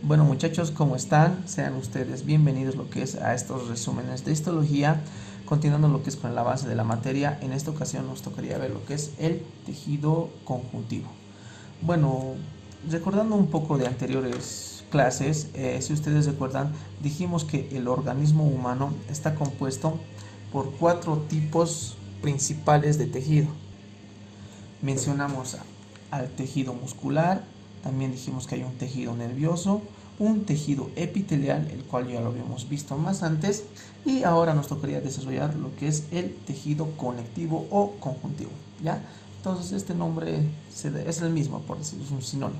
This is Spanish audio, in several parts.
Bueno muchachos, ¿cómo están? Sean ustedes bienvenidos lo que es a estos resúmenes de histología, continuando lo que es con el avance de la materia. En esta ocasión nos tocaría ver lo que es el tejido conjuntivo. Bueno, recordando un poco de anteriores clases, si ustedes recuerdan, dijimos que el organismo humano está compuesto por 4 tipos principales de tejido. Mencionamos al tejido muscular, también dijimos que hay un tejido nervioso, un tejido epitelial, el cual ya lo habíamos visto más antes, y ahora nos tocaría desarrollar lo que es el tejido conectivo o conjuntivo, ¿ya? Entonces este nombre es el mismo, por decirlo, es un sinónimo.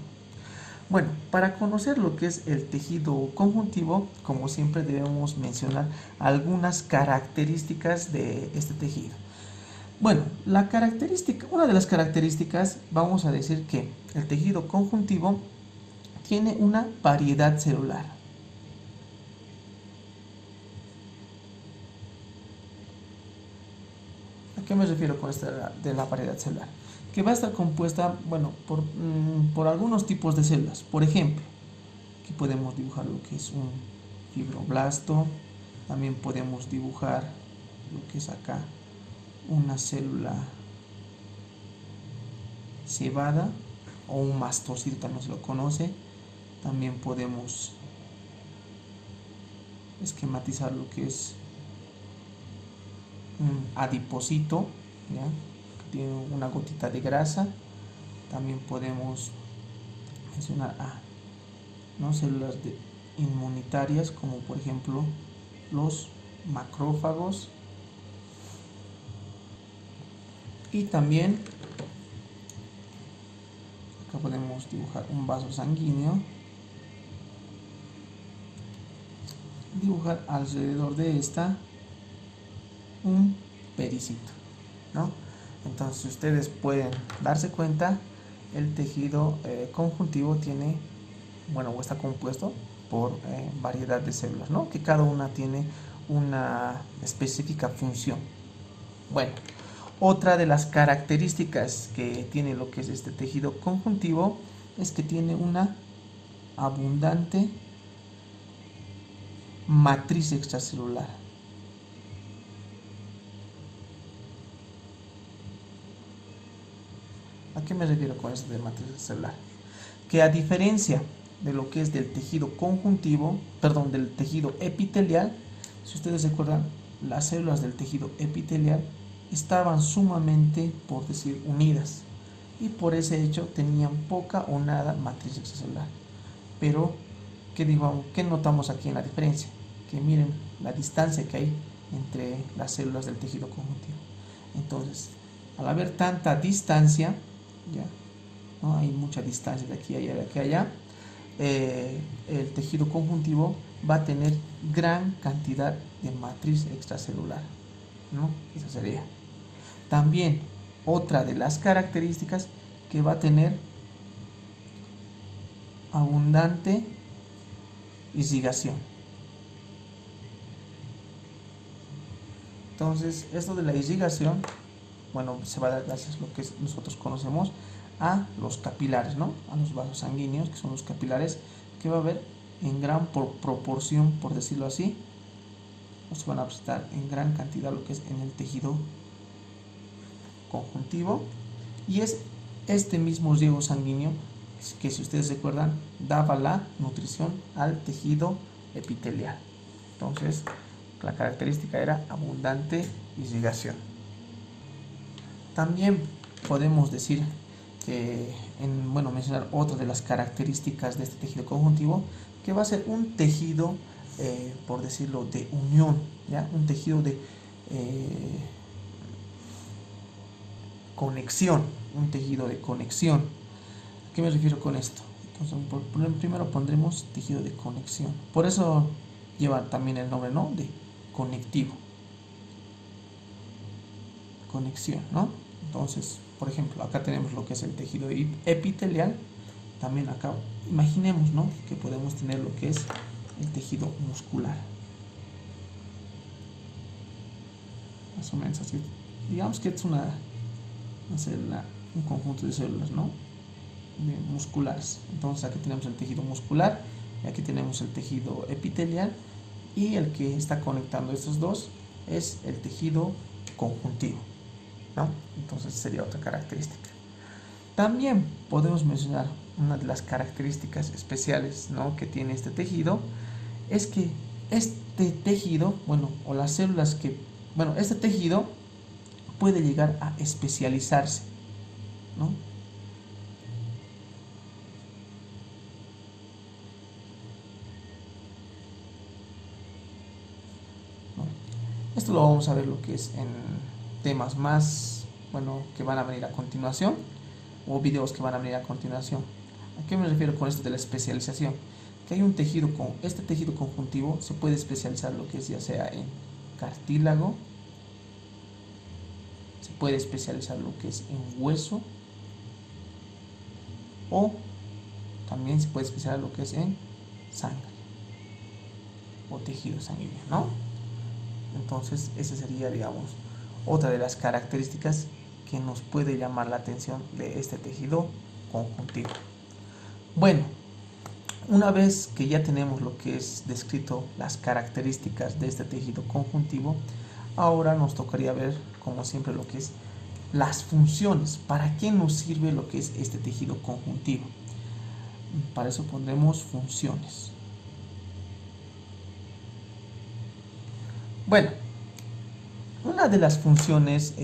Bueno, para conocer lo que es el tejido conjuntivo, como siempre debemos mencionar algunas características de este tejido. Bueno, una de las características, vamos a decir que el tejido conjuntivo tiene una variedad celular. ¿A qué me refiero con esta de la variedad celular? Que va a estar compuesta, bueno, por algunos tipos de células. Por ejemplo, aquí podemos dibujar lo que es un fibroblasto, también podemos dibujar lo que es acá una célula cebada o un mastocito, también se lo conoce. También podemos esquematizar lo que es un adipocito, ¿ya? Que tiene una gotita de grasa. También podemos mencionar ¿no? células inmunitarias, como por ejemplo los macrófagos. Y también acá podemos dibujar un vaso sanguíneo, dibujar alrededor de esta un pericito, ¿no? Entonces ustedes pueden darse cuenta, el tejido conjuntivo tiene, bueno, o está compuesto por variedad de células, ¿no? Que cada una tiene una específica función. Bueno, otra de las características que tiene lo que es este tejido conjuntivo es que tiene una abundante matriz extracelular. ¿A qué me refiero con esto de matriz extracelular? Que a diferencia de lo que es del tejido conjuntivo, perdón, del tejido epitelial, si ustedes recuerdan, las células del tejido epitelial estaban sumamente, por decir, unidas, y por ese hecho tenían poca o nada matriz extracelular. Pero, ¿qué notamos aquí en la diferencia? Que miren la distancia que hay entre las células del tejido conjuntivo. Entonces, al haber tanta distancia, ya no hay mucha distancia de aquí a allá, de aquí a allá, el tejido conjuntivo va a tener gran cantidad de matriz extracelular, ¿no? Esa sería. También otra de las características que va a tener abundante irrigación. Entonces, esto de la irrigación, bueno, se va a dar gracias a lo que nosotros conocemos a los capilares, ¿no? A los vasos sanguíneos, que son los capilares, que va a haber en gran proporción, por decirlo así, o se van a presentar en gran cantidad lo que es en el tejido conjuntivo, y es este mismo riego sanguíneo que, si ustedes recuerdan, daba la nutrición al tejido epitelial. Entonces, la característica era abundante irrigación. También podemos decir que, mencionar otra de las características de este tejido conjuntivo, que va a ser un tejido, por decirlo, de unión, ¿ya? Un tejido de conexión, un tejido de conexión. ¿A qué me refiero con esto? Entonces, primero pondremos tejido de conexión. Por eso lleva también el nombre, ¿no? De conectivo. Conexión, ¿no? Entonces, por ejemplo, acá tenemos lo que es el tejido epitelial. También acá, imaginemos, ¿no? Que podemos tener lo que es el tejido muscular. Más o menos así. Digamos que es una célula, un conjunto de células, ¿no? Musculares. Entonces aquí tenemos el tejido muscular Aquí tenemos el tejido epitelial y el que está conectando estos dos es el tejido conjuntivo, ¿no? Entonces sería otra característica. También podemos mencionar una de las características especiales, ¿no?, que tiene este tejido, es que este tejido, bueno, o las células que, bueno, este tejido puede llegar a especializarse, ¿no? Esto lo vamos a ver lo que es en temas más, bueno, que van a venir a continuación, o videos que van a venir a continuación. ¿A qué me refiero con esto de la especialización? Que hay un tejido, con este tejido conjuntivo se puede especializar lo que es ya sea en cartílago, se puede especializar lo que es en hueso, o también se puede especializar lo que es en sangre o tejido sanguíneo, ¿no? Entonces, esa sería, digamos, otra de las características que nos puede llamar la atención de este tejido conjuntivo. Bueno, una vez que ya tenemos lo que es descrito las características de este tejido conjuntivo, ahora nos tocaría ver, como siempre, lo que es las funciones. ¿Para qué nos sirve lo que es este tejido conjuntivo? Para eso pondremos funciones. Bueno, una de las funciones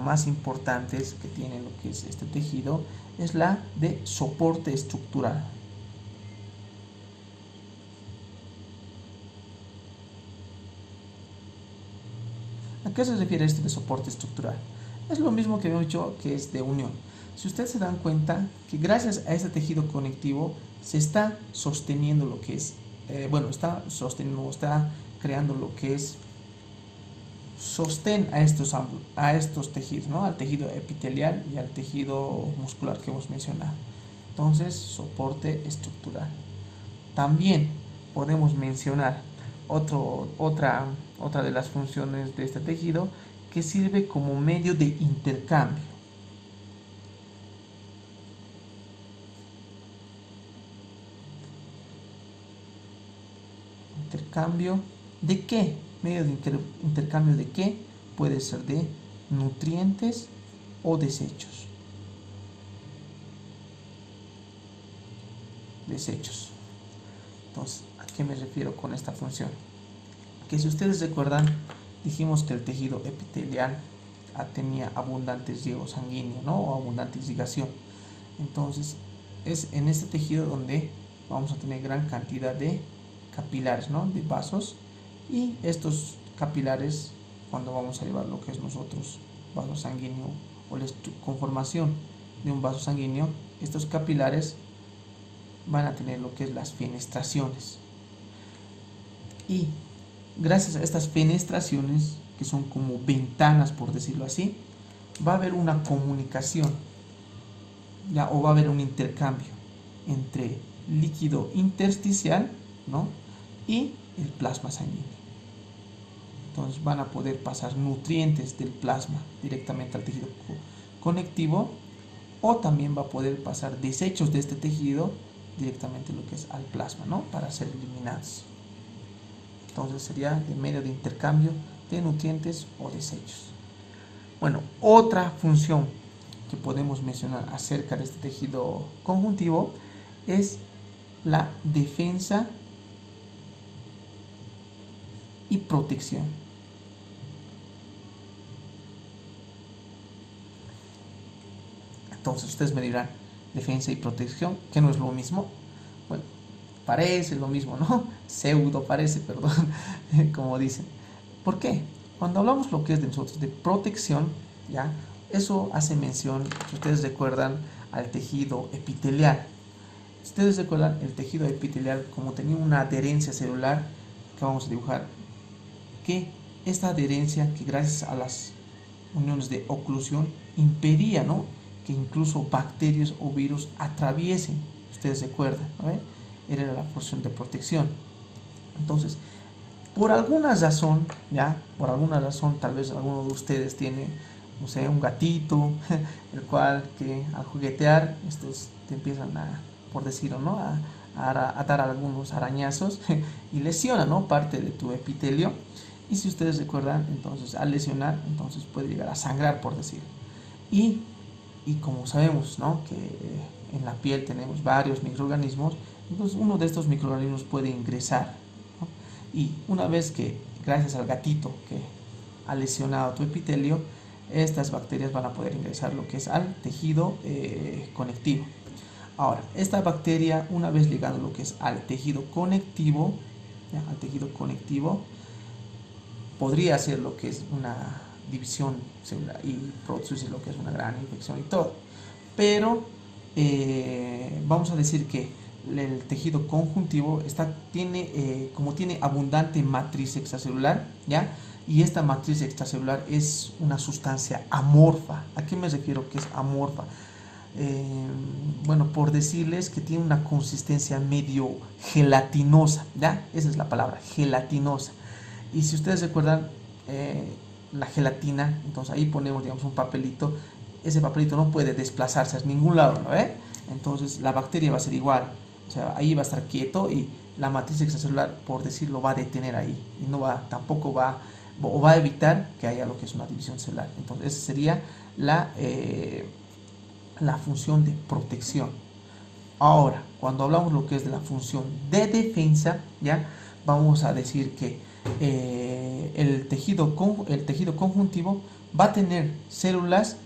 más importantes que tiene lo que es este tejido es la de soporte estructural. ¿A qué se refiere esto de soporte estructural? Es lo mismo que hemos dicho que es de unión. Si ustedes se dan cuenta que gracias a este tejido conectivo se está sosteniendo lo que es, está creando lo que es sostén a estos tejidos, ¿no? Al tejido epitelial y al tejido muscular que hemos mencionado. Entonces, soporte estructural. También podemos mencionar otra de las funciones de este tejido, que sirve como medio de intercambio. ¿Intercambio de qué? Medio de intercambio de qué? Puede ser de nutrientes o desechos. Entonces, ¿a qué me refiero con esta función? Que si ustedes recuerdan, dijimos que el tejido epitelial tenía abundante riego sanguíneo, ¿no? O abundante irrigación. Entonces, es en este tejido donde vamos a tener gran cantidad de capilares, ¿no? De vasos. Y estos capilares, cuando vamos a llevar lo que es nosotros vaso sanguíneo o la conformación de un vaso sanguíneo, estos capilares van a tener lo que es las fenestraciones. Y gracias a estas fenestraciones, que son como ventanas, por decirlo así, va a haber una comunicación, ¿ya? O va a haber un intercambio entre líquido intersticial, ¿no?, y el plasma sanguíneo. Entonces van a poder pasar nutrientes del plasma directamente al tejido conectivo, o también va a poder pasar desechos de este tejido directamente lo que es al plasma, ¿no?, para ser eliminados. Entonces sería de medio de intercambio de nutrientes o desechos. Bueno, otra función que podemos mencionar acerca de este tejido conjuntivo es la defensa y protección. Entonces ustedes me dirán, defensa y protección, que no es lo mismo. Bueno, parece lo mismo, ¿no? Pseudo parece, perdón, como dicen. ¿Por qué? Cuando hablamos lo que es de nosotros de protección, ¿ya? Eso hace mención, si ustedes recuerdan, al tejido epitelial. Si ustedes recuerdan, el tejido epitelial, como tenía una adherencia celular, que vamos a dibujar, que esta adherencia, que gracias a las uniones de oclusión, impedía, ¿no?, que incluso bacterias o virus atraviesen. Ustedes recuerdan, ¿no? Era la función de protección. Entonces, por alguna razón, tal vez alguno de ustedes tiene, no sé, un gatito, el cual que al juguetear, estos te empiezan a, por decirlo, ¿no?, a dar algunos arañazos y lesiona, ¿no?, parte de tu epitelio. Y si ustedes recuerdan, entonces al lesionar, entonces puede llegar a sangrar, por decir. Y, y como sabemos, ¿no?, que en la piel tenemos varios microorganismos, entonces uno de estos microorganismos puede ingresar, ¿no? Y una vez que, gracias al gatito que ha lesionado tu epitelio, estas bacterias van a poder ingresar lo que es al tejido conectivo. Ahora, esta bacteria, una vez llegando lo que es al tejido conectivo, ¿ya?, al tejido conectivo, podría hacer lo que es una división celular y producirse lo que es una gran infección y todo. Pero vamos a decir que el tejido conjuntivo como tiene abundante matriz extracelular, ¿ya? Y esta matriz extracelular es una sustancia amorfa. ¿A qué me refiero que es amorfa? Bueno, por decirles que tiene una consistencia medio gelatinosa, ¿ya? Esa es la palabra, gelatinosa. Y si ustedes recuerdan la gelatina, entonces ahí ponemos, digamos, un papelito. Ese papelito no puede desplazarse a ningún lado, ¿no? Entonces la bacteria va a ser igual, o sea, ahí va a estar quieto y la matriz extracelular, por decirlo, va a detener ahí y tampoco va a evitar que haya lo que es una división celular. Entonces esa sería la función de protección. Ahora, cuando hablamos lo que es de la función de defensa, ya vamos a decir que el tejido conjuntivo va a tener células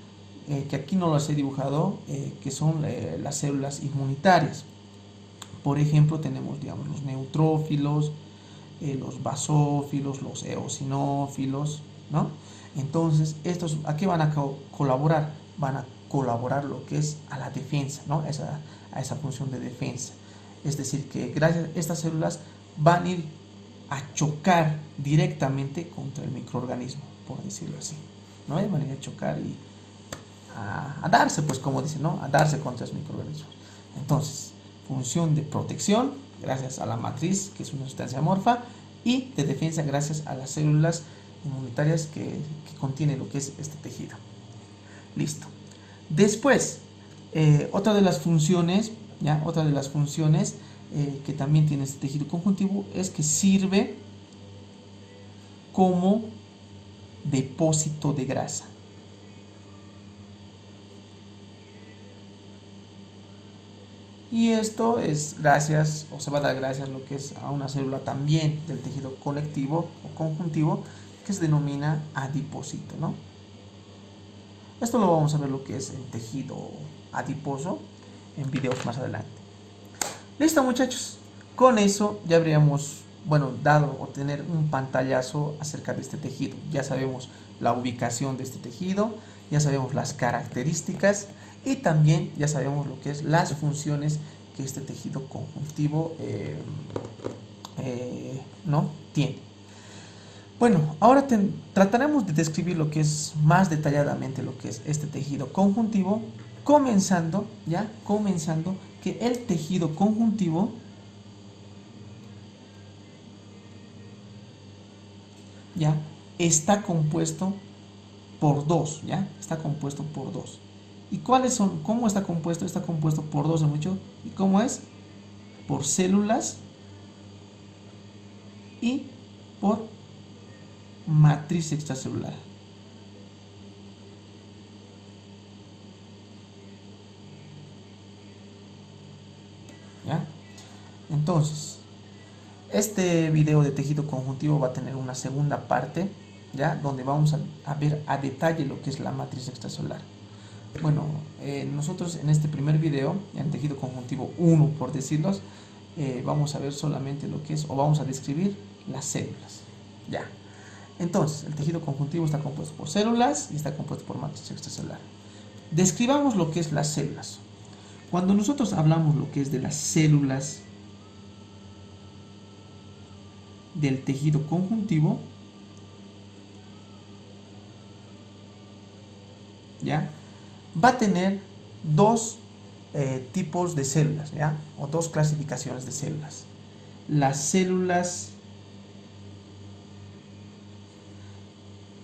que aquí no las he dibujado, que son las células inmunitarias. Por ejemplo, tenemos, digamos, los neutrófilos, los basófilos, los eosinófilos, ¿no? Entonces, estos, ¿a qué van a colaborar? Van a colaborar lo que es a la defensa, ¿no? A esa función de defensa. Es decir, que gracias a estas células van a ir a chocar directamente contra el microorganismo, por decirlo así, ¿no? Van a ir a chocar y a darse, pues como dicen, ¿no?, a darse contra los microorganismos. Entonces, función de protección gracias a la matriz, que es una sustancia amorfa, y de defensa gracias a las células inmunitarias que contiene lo que es este tejido. Listo. Después, otra de las funciones que también tiene este tejido conjuntivo es que sirve como depósito de grasa. Y esto es gracias, o se va a dar gracias a lo que es a una célula también del tejido conectivo o conjuntivo, que se denomina adipocito, ¿no? Esto lo vamos a ver lo que es el tejido adiposo en videos más adelante. Listo, muchachos. Con eso ya habríamos, bueno, dado o tener un pantallazo acerca de este tejido. Ya sabemos la ubicación de este tejido, ya sabemos las características y también ya sabemos lo que es las funciones que este tejido conjuntivo ¿no?, tiene. Bueno, ahora trataremos de describir lo que es más detalladamente lo que es este tejido conjuntivo, comenzando que el tejido conjuntivo ya está compuesto por dos, ¿ya? Está compuesto por dos. ¿Y cuáles son? ¿Cómo está compuesto? Está compuesto por dos, mucho. ¿Y cómo es? Por células y por matriz extracelular. ¿Ya? Entonces, este video de tejido conjuntivo va a tener una segunda parte, ¿ya?, donde vamos a ver a detalle lo que es la matriz extracelular. Bueno, nosotros en este primer video, en tejido conjuntivo 1, por decirlos, vamos a ver solamente lo que es, o vamos a describir las células. Ya. Entonces, el tejido conjuntivo está compuesto por células y está compuesto por matriz extracelular. Describamos lo que es las células. Cuando nosotros hablamos lo que es de las células del tejido conjuntivo, ¿ya?, va a tener dos tipos de células, ¿ya?, o dos clasificaciones de células. Las células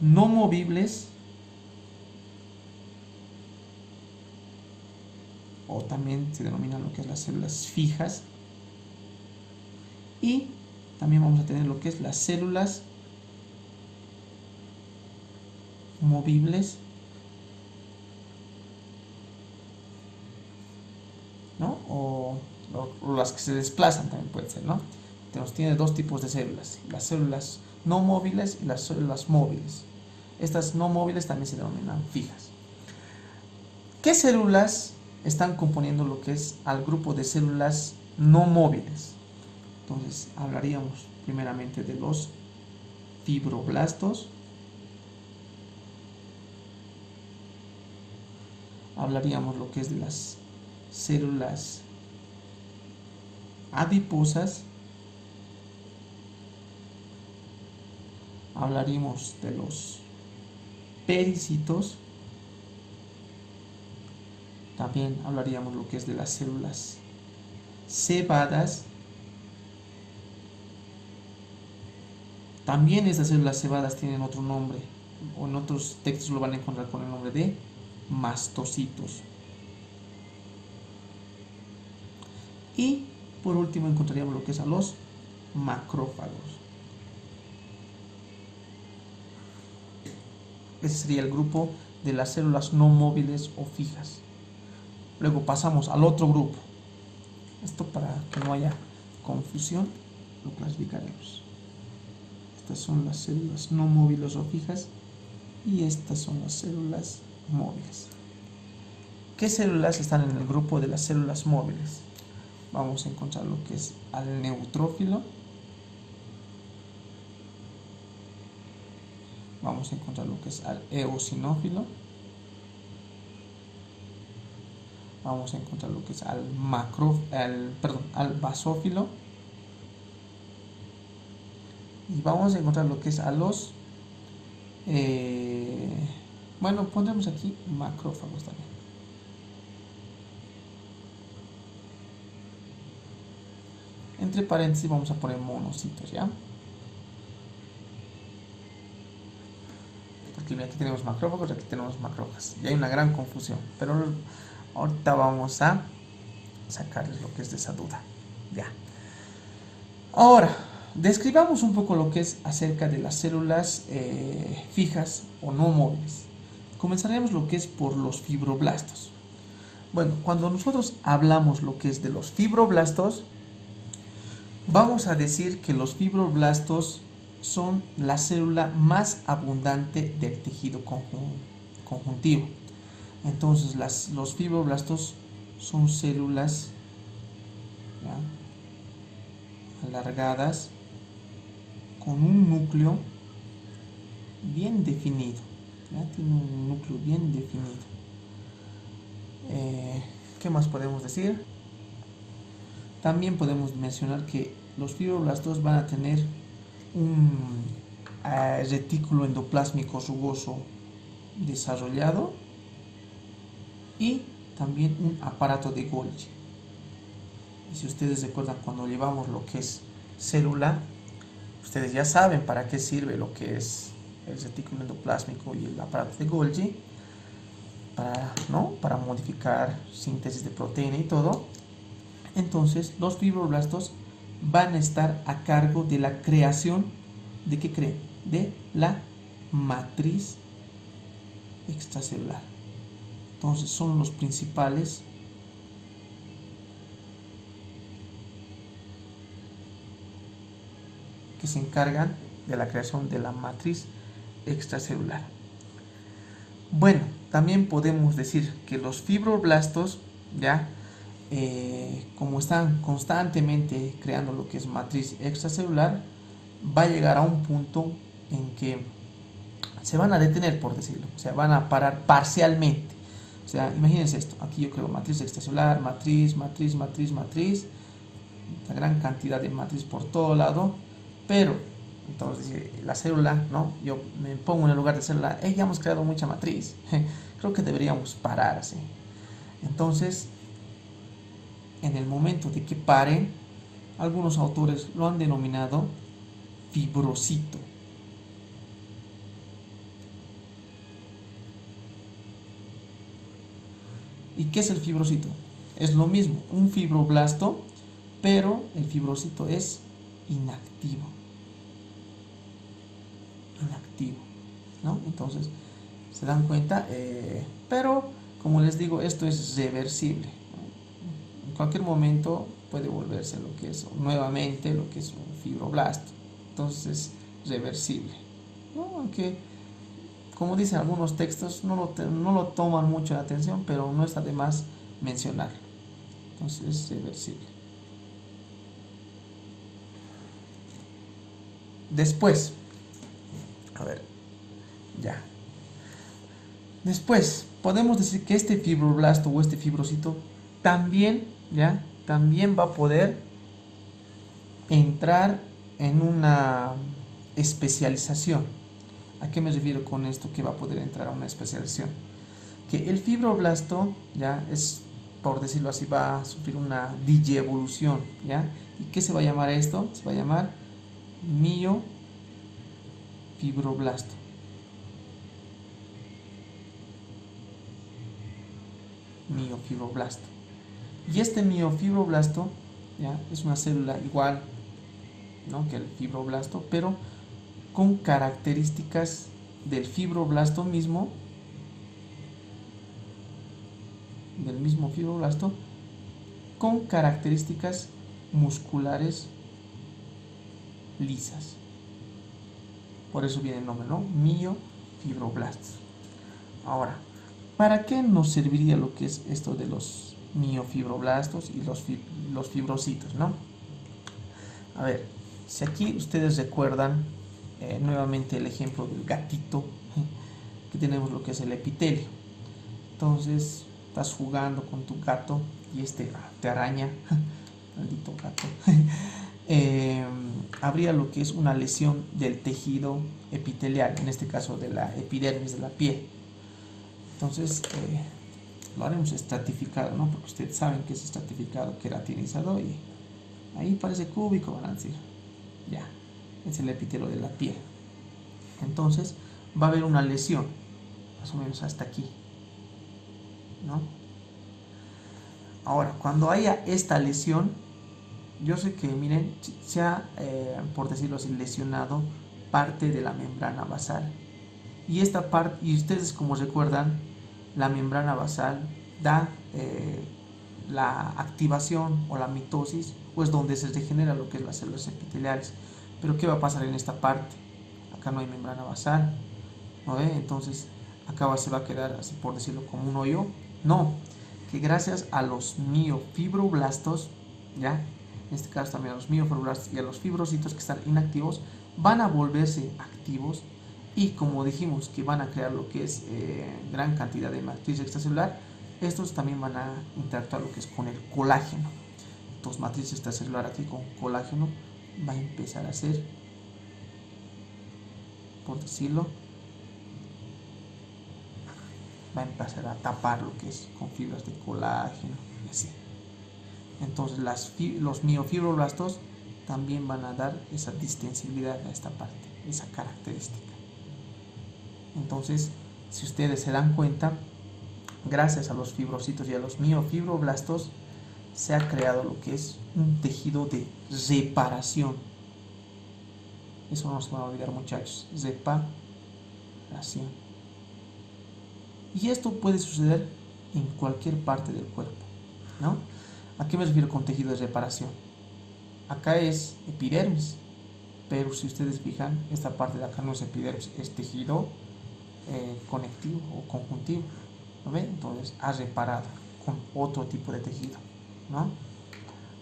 no movibles, o también se denominan lo que es las células fijas, Y también vamos a tener lo que es las células movibles, ¿no? O las que se desplazan también puede ser, ¿no? Entonces tiene dos tipos de células, las células no móviles y las células móviles. Estas no móviles también se denominan fijas. ¿Qué células están componiendo lo que es al grupo de células no móviles? Entonces hablaríamos primeramente de los fibroblastos, hablaríamos lo que es de las células adiposas, hablaríamos de los pericitos, también hablaríamos lo que es de las células cebadas. También estas células cebadas tienen otro nombre, o en otros textos lo van a encontrar con el nombre de mastocitos. Y por último encontraríamos lo que es a los macrófagos. Ese sería el grupo de las células no móviles o fijas. Luego pasamos al otro grupo. Esto para que no haya confusión, lo clasificaremos. Estas son las células no móviles o fijas y estas son las células móviles. ¿Qué células están en el grupo de las células móviles? Vamos a encontrar lo que es al neutrófilo. Vamos a encontrar lo que es al eosinófilo. Vamos a encontrar lo que es al basófilo. Y vamos a encontrar lo que es a los bueno, pondremos aquí macrófagos también. Entre paréntesis vamos a poner monocitos, ¿ya? Porque aquí tenemos macrófagos, aquí tenemos macrófagas. Y hay una gran confusión, pero ahorita vamos a sacarles lo que es de esa duda. Ya. Ahora, describamos un poco lo que es acerca de las células fijas o no móviles. Comenzaremos lo que es por los fibroblastos. Bueno, cuando nosotros hablamos lo que es de los fibroblastos, vamos a decir que los fibroblastos son la célula más abundante del tejido conjuntivo. Entonces los fibroblastos son células, ¿ya?, alargadas con un núcleo bien definido, ¿ya? Tiene un núcleo bien definido. ¿Qué más podemos decir? También podemos mencionar que los fibroblastos van a tener un retículo endoplásmico rugoso desarrollado y también un aparato de Golgi. Y si ustedes recuerdan cuando llevamos lo que es célula, ustedes ya saben para qué sirve lo que es el retículo endoplásmico y el aparato de Golgi, para modificar síntesis de proteína y todo. Entonces los fibroblastos van a estar a cargo de la creación de ¿qué creen? De la matriz extracelular. Entonces son los principales que se encargan de la creación de la matriz extracelular. Bueno, también podemos decir que los fibroblastos, ya como están constantemente creando lo que es matriz extracelular, va a llegar a un punto en que se van a detener, por decirlo, o sea, van a parar parcialmente. O sea, imagínense esto, aquí yo creo matriz extracelular, matriz, una gran cantidad de matriz por todo lado, pero entonces la célula, ¿no? Yo me pongo en el lugar de célula, ya hemos creado mucha matriz, creo que deberíamos parar así. Entonces, en el momento de que paren, algunos autores lo han denominado fibrocito. ¿Y qué es el fibrocito? Es lo mismo, un fibroblasto, pero el fibrocito es inactivo. Inactivo, ¿no? Entonces, ¿se dan cuenta? Pero, como les digo, esto es reversible. En cualquier momento puede volverse lo que es nuevamente lo que es un fibroblasto. Entonces es reversible, ¿no? Aunque, como dicen algunos textos, no lo toman mucho en atención, pero no está de más mencionarlo. Entonces es reversible. Después, a ver, ya. Después, podemos decir que este fibroblasto o este fibrocito también, ¿ya? También va a poder entrar en una especialización. ¿A qué me refiero con esto? Que va a poder entrar a una especialización. Que el fibroblasto, ¿ya? Es, por decirlo así, va a sufrir una digievolución, ¿ya? ¿Y qué se va a llamar esto? Se va a llamar miofibroblasto. Miofibroblasto. Y este miofibroblasto, ¿ya? Es una célula igual, ¿no? Que el fibroblasto, pero con características del fibroblasto mismo, del mismo fibroblasto, con características musculares lisas. Por eso viene el nombre, ¿no? Miofibroblastos. Ahora, ¿para qué nos serviría lo que es esto de los miofibroblastos y los fibrocitos, ¿no? A ver, si aquí ustedes recuerdan nuevamente el ejemplo del gatito, que tenemos lo que es el epitelio. Entonces, estás jugando con tu gato y te araña, maldito gato. Habría lo que es una lesión del tejido epitelial, en este caso de la epidermis de la piel. Entonces, lo haremos estratificado, ¿no? Porque ustedes saben que es estratificado, queratinizado, y ahí parece cúbico, van a decir. Ya, es el epitelio de la piel. Entonces, va a haber una lesión, más o menos hasta aquí, ¿no? Ahora, cuando haya esta lesión, yo sé que, miren, se ha, por decirlo así, lesionado parte de la membrana basal. Y esta parte, y ustedes como recuerdan, la membrana basal da la activación o la mitosis, pues donde se regenera lo que es las células epiteliales. Pero ¿qué va a pasar en esta parte? Acá no hay membrana basal, ¿no ve? Entonces acá se va a quedar, así por decirlo, como un hoyo. No, que gracias a los miofibroblastos, ¿ya? En este caso también a los miofibroblastos y a los fibrocitos que están inactivos, van a volverse activos, y como dijimos que van a crear lo que es gran cantidad de matriz extracelular, estos también van a interactuar lo que es con el colágeno. Entonces, matriz extracelular aquí con colágeno va a empezar a hacer, por decirlo, va a empezar a tapar lo que es con fibras de colágeno y así. Entonces los miofibroblastos también van a dar esa distensibilidad a esta parte, esa característica. Entonces, si ustedes se dan cuenta, gracias a los fibrocitos y a los miofibroblastos se ha creado lo que es un tejido de reparación. Eso no se van a olvidar, muchachos, reparación. Y esto puede suceder en cualquier parte del cuerpo, ¿no? ¿A qué me refiero con tejido de reparación? Acá es epidermis, pero si ustedes fijan, esta parte de acá no es epidermis, es tejido conectivo o conjuntivo, ¿no ven? Entonces ha reparado con otro tipo de tejido, ¿no?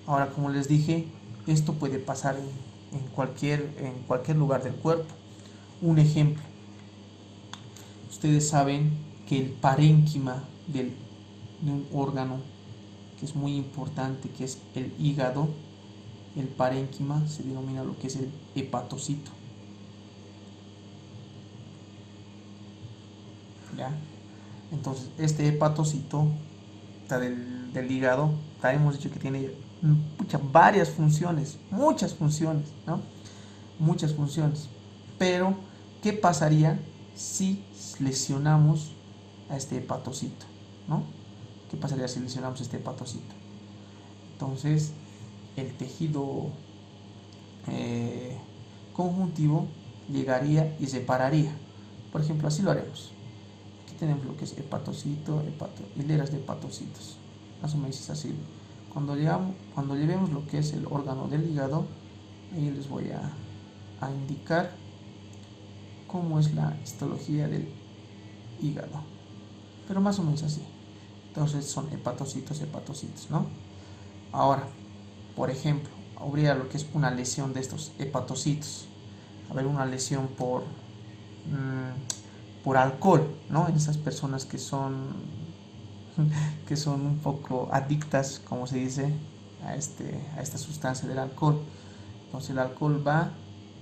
Ahora, como les dije, esto puede pasar en cualquier lugar del cuerpo. Un ejemplo, ustedes saben que el parénquima de un órgano que es muy importante, que es el hígado, el parénquima se denomina lo que es el hepatocito. ¿Ya? Entonces, este hepatocito del hígado, hemos dicho que tiene varias funciones, muchas funciones, ¿no? Muchas funciones. Pero, ¿qué pasaría si lesionamos a este hepatocito, ¿no? ¿Qué pasaría si lesionamos este hepatocito? Entonces, el tejido conjuntivo llegaría y separaría. Por ejemplo, así lo haremos. Aquí tenemos lo que es hepatocito, hileras de hepatocitos. Más o menos es así. Cuando llevemos lo que es el órgano del hígado, ahí les voy a indicar cómo es la histología del hígado. Pero más o menos así. Entonces son hepatocitos, ¿no? Ahora, por ejemplo, habría lo que es una lesión de estos hepatocitos. A ver, una lesión por alcohol, ¿no? En esas personas que son un poco adictas, como se dice, a esta sustancia del alcohol. Entonces el alcohol va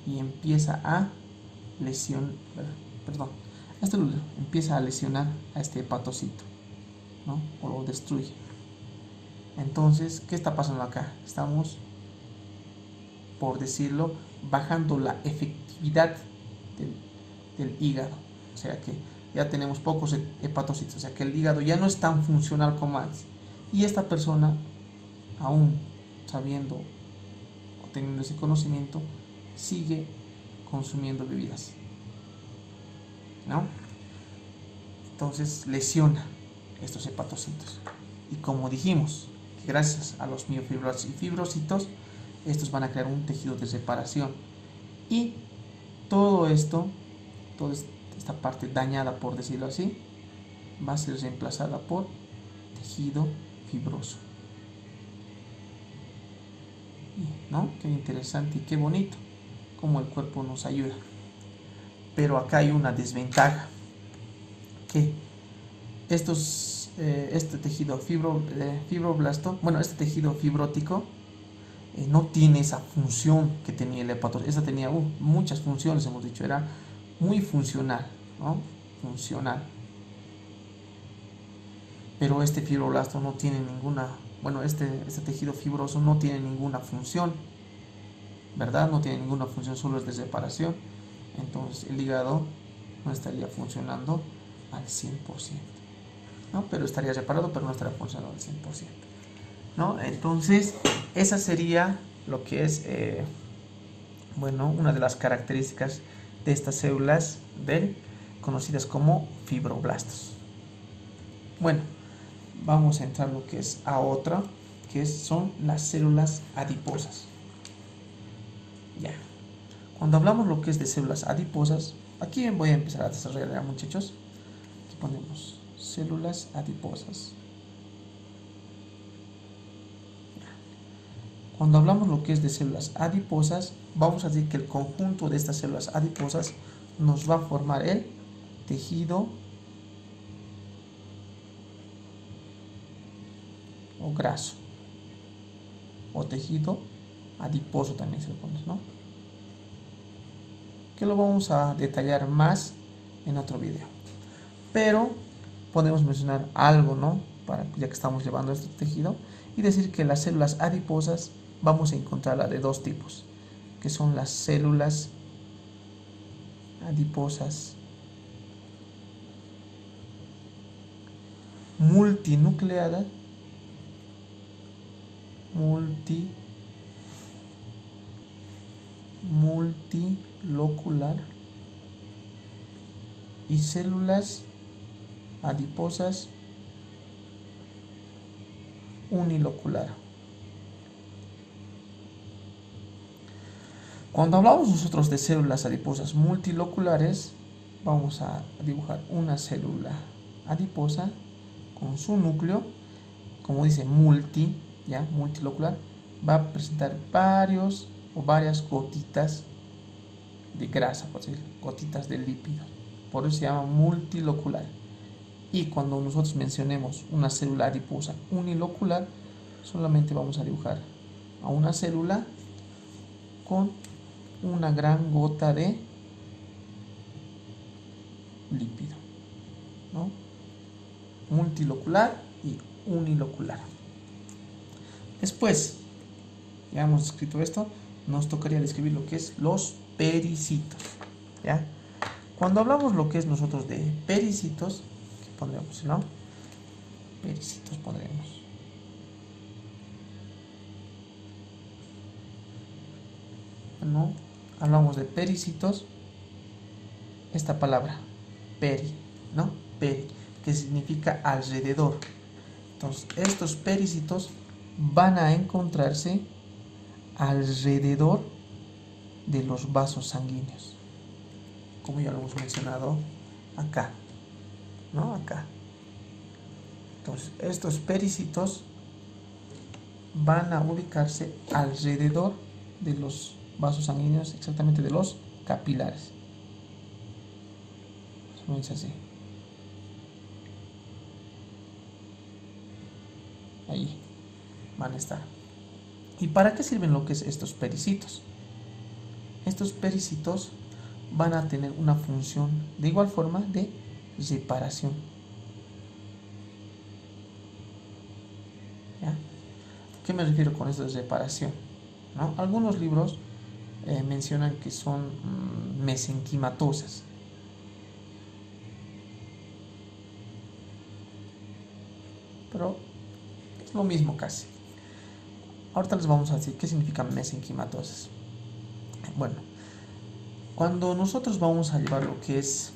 y empieza a empieza a lesionar a este hepatocito, ¿no? O lo destruye. Entonces, ¿qué está pasando acá? Estamos, por decirlo, bajando la efectividad del hígado. O sea que ya tenemos pocos hepatocitos, o sea que el hígado ya no es tan funcional como antes. Y esta persona, aún sabiendo o teniendo ese conocimiento, sigue consumiendo bebidas, ¿no? Entonces lesiona estos hepatocitos. Y como dijimos, que gracias a los miofibroblastos y fibrocitos, estos van a crear un tejido de reparación. Y todo esto, toda esta parte dañada, por decirlo así, va a ser reemplazada por tejido fibroso. ¿No? Qué interesante y qué bonito cómo el cuerpo nos ayuda. Pero acá hay una desventaja, que este tejido fibroblasto, este tejido fibrótico no tiene esa función que tenía el hepatocito. Esta tenía muchas funciones, hemos dicho, era muy funcional, ¿no? Funcional. Pero este fibroblasto no tiene ninguna, este tejido fibroso no tiene ninguna función, ¿verdad? No tiene ninguna función, solo es de separación. Entonces el hígado no estaría funcionando al 100%, ¿no? Pero estaría reparado, pero no estaría funcionando al 100%, ¿no? Entonces esa sería lo que es una de las características de estas células conocidas como fibroblastos. Bueno, vamos a entrar lo que es a otra, son las células adiposas. Ya. Cuando hablamos lo que es de células adiposas, aquí voy a empezar a desarrollar, muchachos. Aquí ponemos células adiposas. Cuando hablamos lo que es de células adiposas, vamos a decir que el conjunto de estas células adiposas nos va a formar el tejido o graso, o tejido adiposo también se lo pones, ¿no? Que lo vamos a detallar más en otro video. Pero podemos mencionar algo, ¿no? Ya que estamos llevando este tejido, y decir que las células adiposas vamos a encontrarlas de dos tipos, que son las células adiposas multinucleadas, multilocular, y células adiposas unilocular. Cuando hablamos nosotros de células adiposas multiloculares, vamos a dibujar una célula adiposa con su núcleo, como dice multilocular, va a presentar varias gotitas de grasa, por decir, gotitas de lípido. Por eso se llama multilocular. Y cuando nosotros mencionemos una célula adiposa unilocular, solamente vamos a dibujar a una célula con una gran gota de lípido, ¿no? Multilocular y unilocular. Después, ya hemos escrito esto, nos tocaría describir lo que es los pericitos, ¿ya? Cuando hablamos lo que es nosotros de pericitos, ¿qué pondremos, no? Pericitos pondremos. ¿no? Hablamos de pericitos, esta palabra, peri, ¿no? Peri, que significa alrededor. Entonces, estos pericitos van a encontrarse alrededor de los vasos sanguíneos, como ya lo hemos mencionado acá, ¿no? Acá. Entonces, estos pericitos van a ubicarse alrededor de los vasos sanguíneos, exactamente de los capilares. Más o menos así. Ahí van a estar. ¿Y para qué sirven lo que es estos pericitos? Estos pericitos van a tener una función de igual forma de reparación. ¿Ya? ¿Qué me refiero con esto de reparación? ¿No? Algunos libros mencionan que son mesenquimatosas. Pero es lo mismo casi. Ahorita les vamos a decir qué significa mesenquimatosas. Bueno, cuando nosotros vamos a llevar lo que es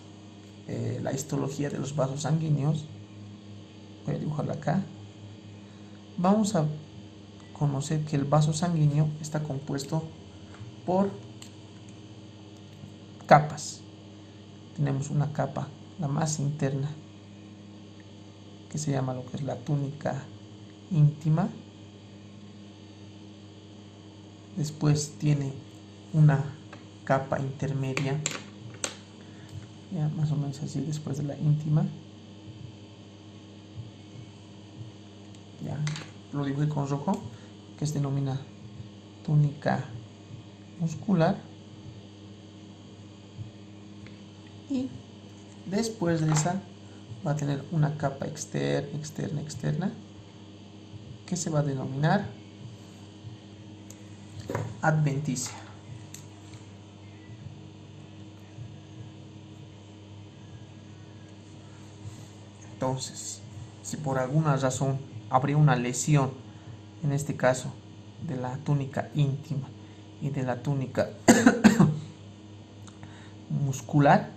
la histología de los vasos sanguíneos, voy a dibujarla acá, vamos a conocer que el vaso sanguíneo está compuesto por capas. Tenemos una capa, la más interna, que se llama lo que es la túnica íntima. Después tiene una capa intermedia, ya más o menos así, después de la íntima. Ya lo dibujé con rojo, que se denomina túnica muscular. Y después de esa va a tener una capa externa, que se va a denominar adventicia. Entonces, si por alguna razón habría una lesión, en este caso de la túnica íntima y de la túnica muscular,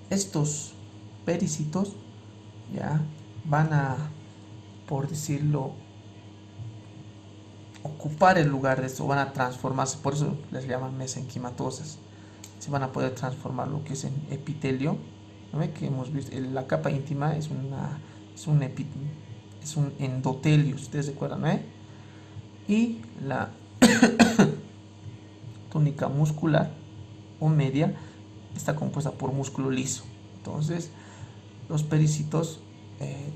estos pericitos ya van a, por decirlo, ocupar el lugar de esto, van a transformarse, por eso les llaman mesenquimatosas. Se van a poder transformar lo que es en epitelio, ¿no? Que hemos visto, la capa íntima es un endotelio, ustedes recuerdan, ¿no? Y la túnica muscular o media está compuesta por músculo liso. Entonces, los pericitos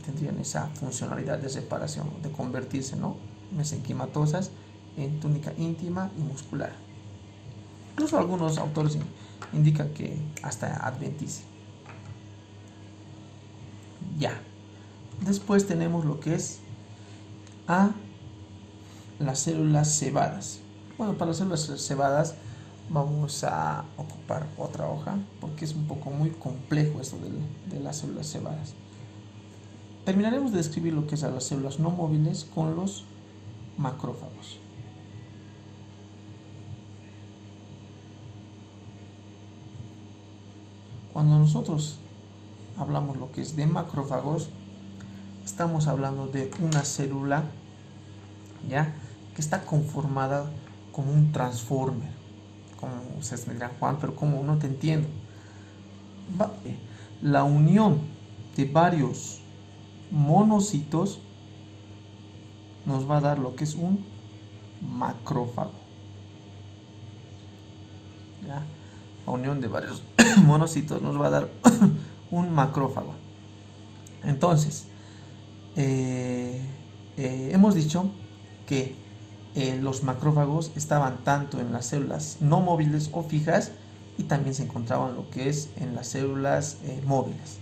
tendrían esa funcionalidad de separación, de convertirse, ¿no?, mesenquimatosas en túnica íntima y muscular. Incluso algunos autores indican que hasta adventicia. Ya. Después tenemos lo que es a las células cebadas. Bueno, para las células cebadas vamos a ocupar otra hoja porque es un poco muy complejo esto de las células cebadas. Terminaremos de describir lo que es a las células no móviles con los macrófagos. Cuando nosotros hablamos lo que es de macrófagos, estamos hablando de una célula, ¿ya?, que está conformada como un transformer. Como ustedes me dirán, Juan, pero ¿cómo? No te entiendo. La unión de varios monocitos nos va a dar lo que es un macrófago. ¿Ya? La unión de varios monocitos nos va a dar un macrófago. Entonces, hemos dicho que los macrófagos estaban tanto en las células no móviles o fijas y también se encontraban lo que es en las células móviles.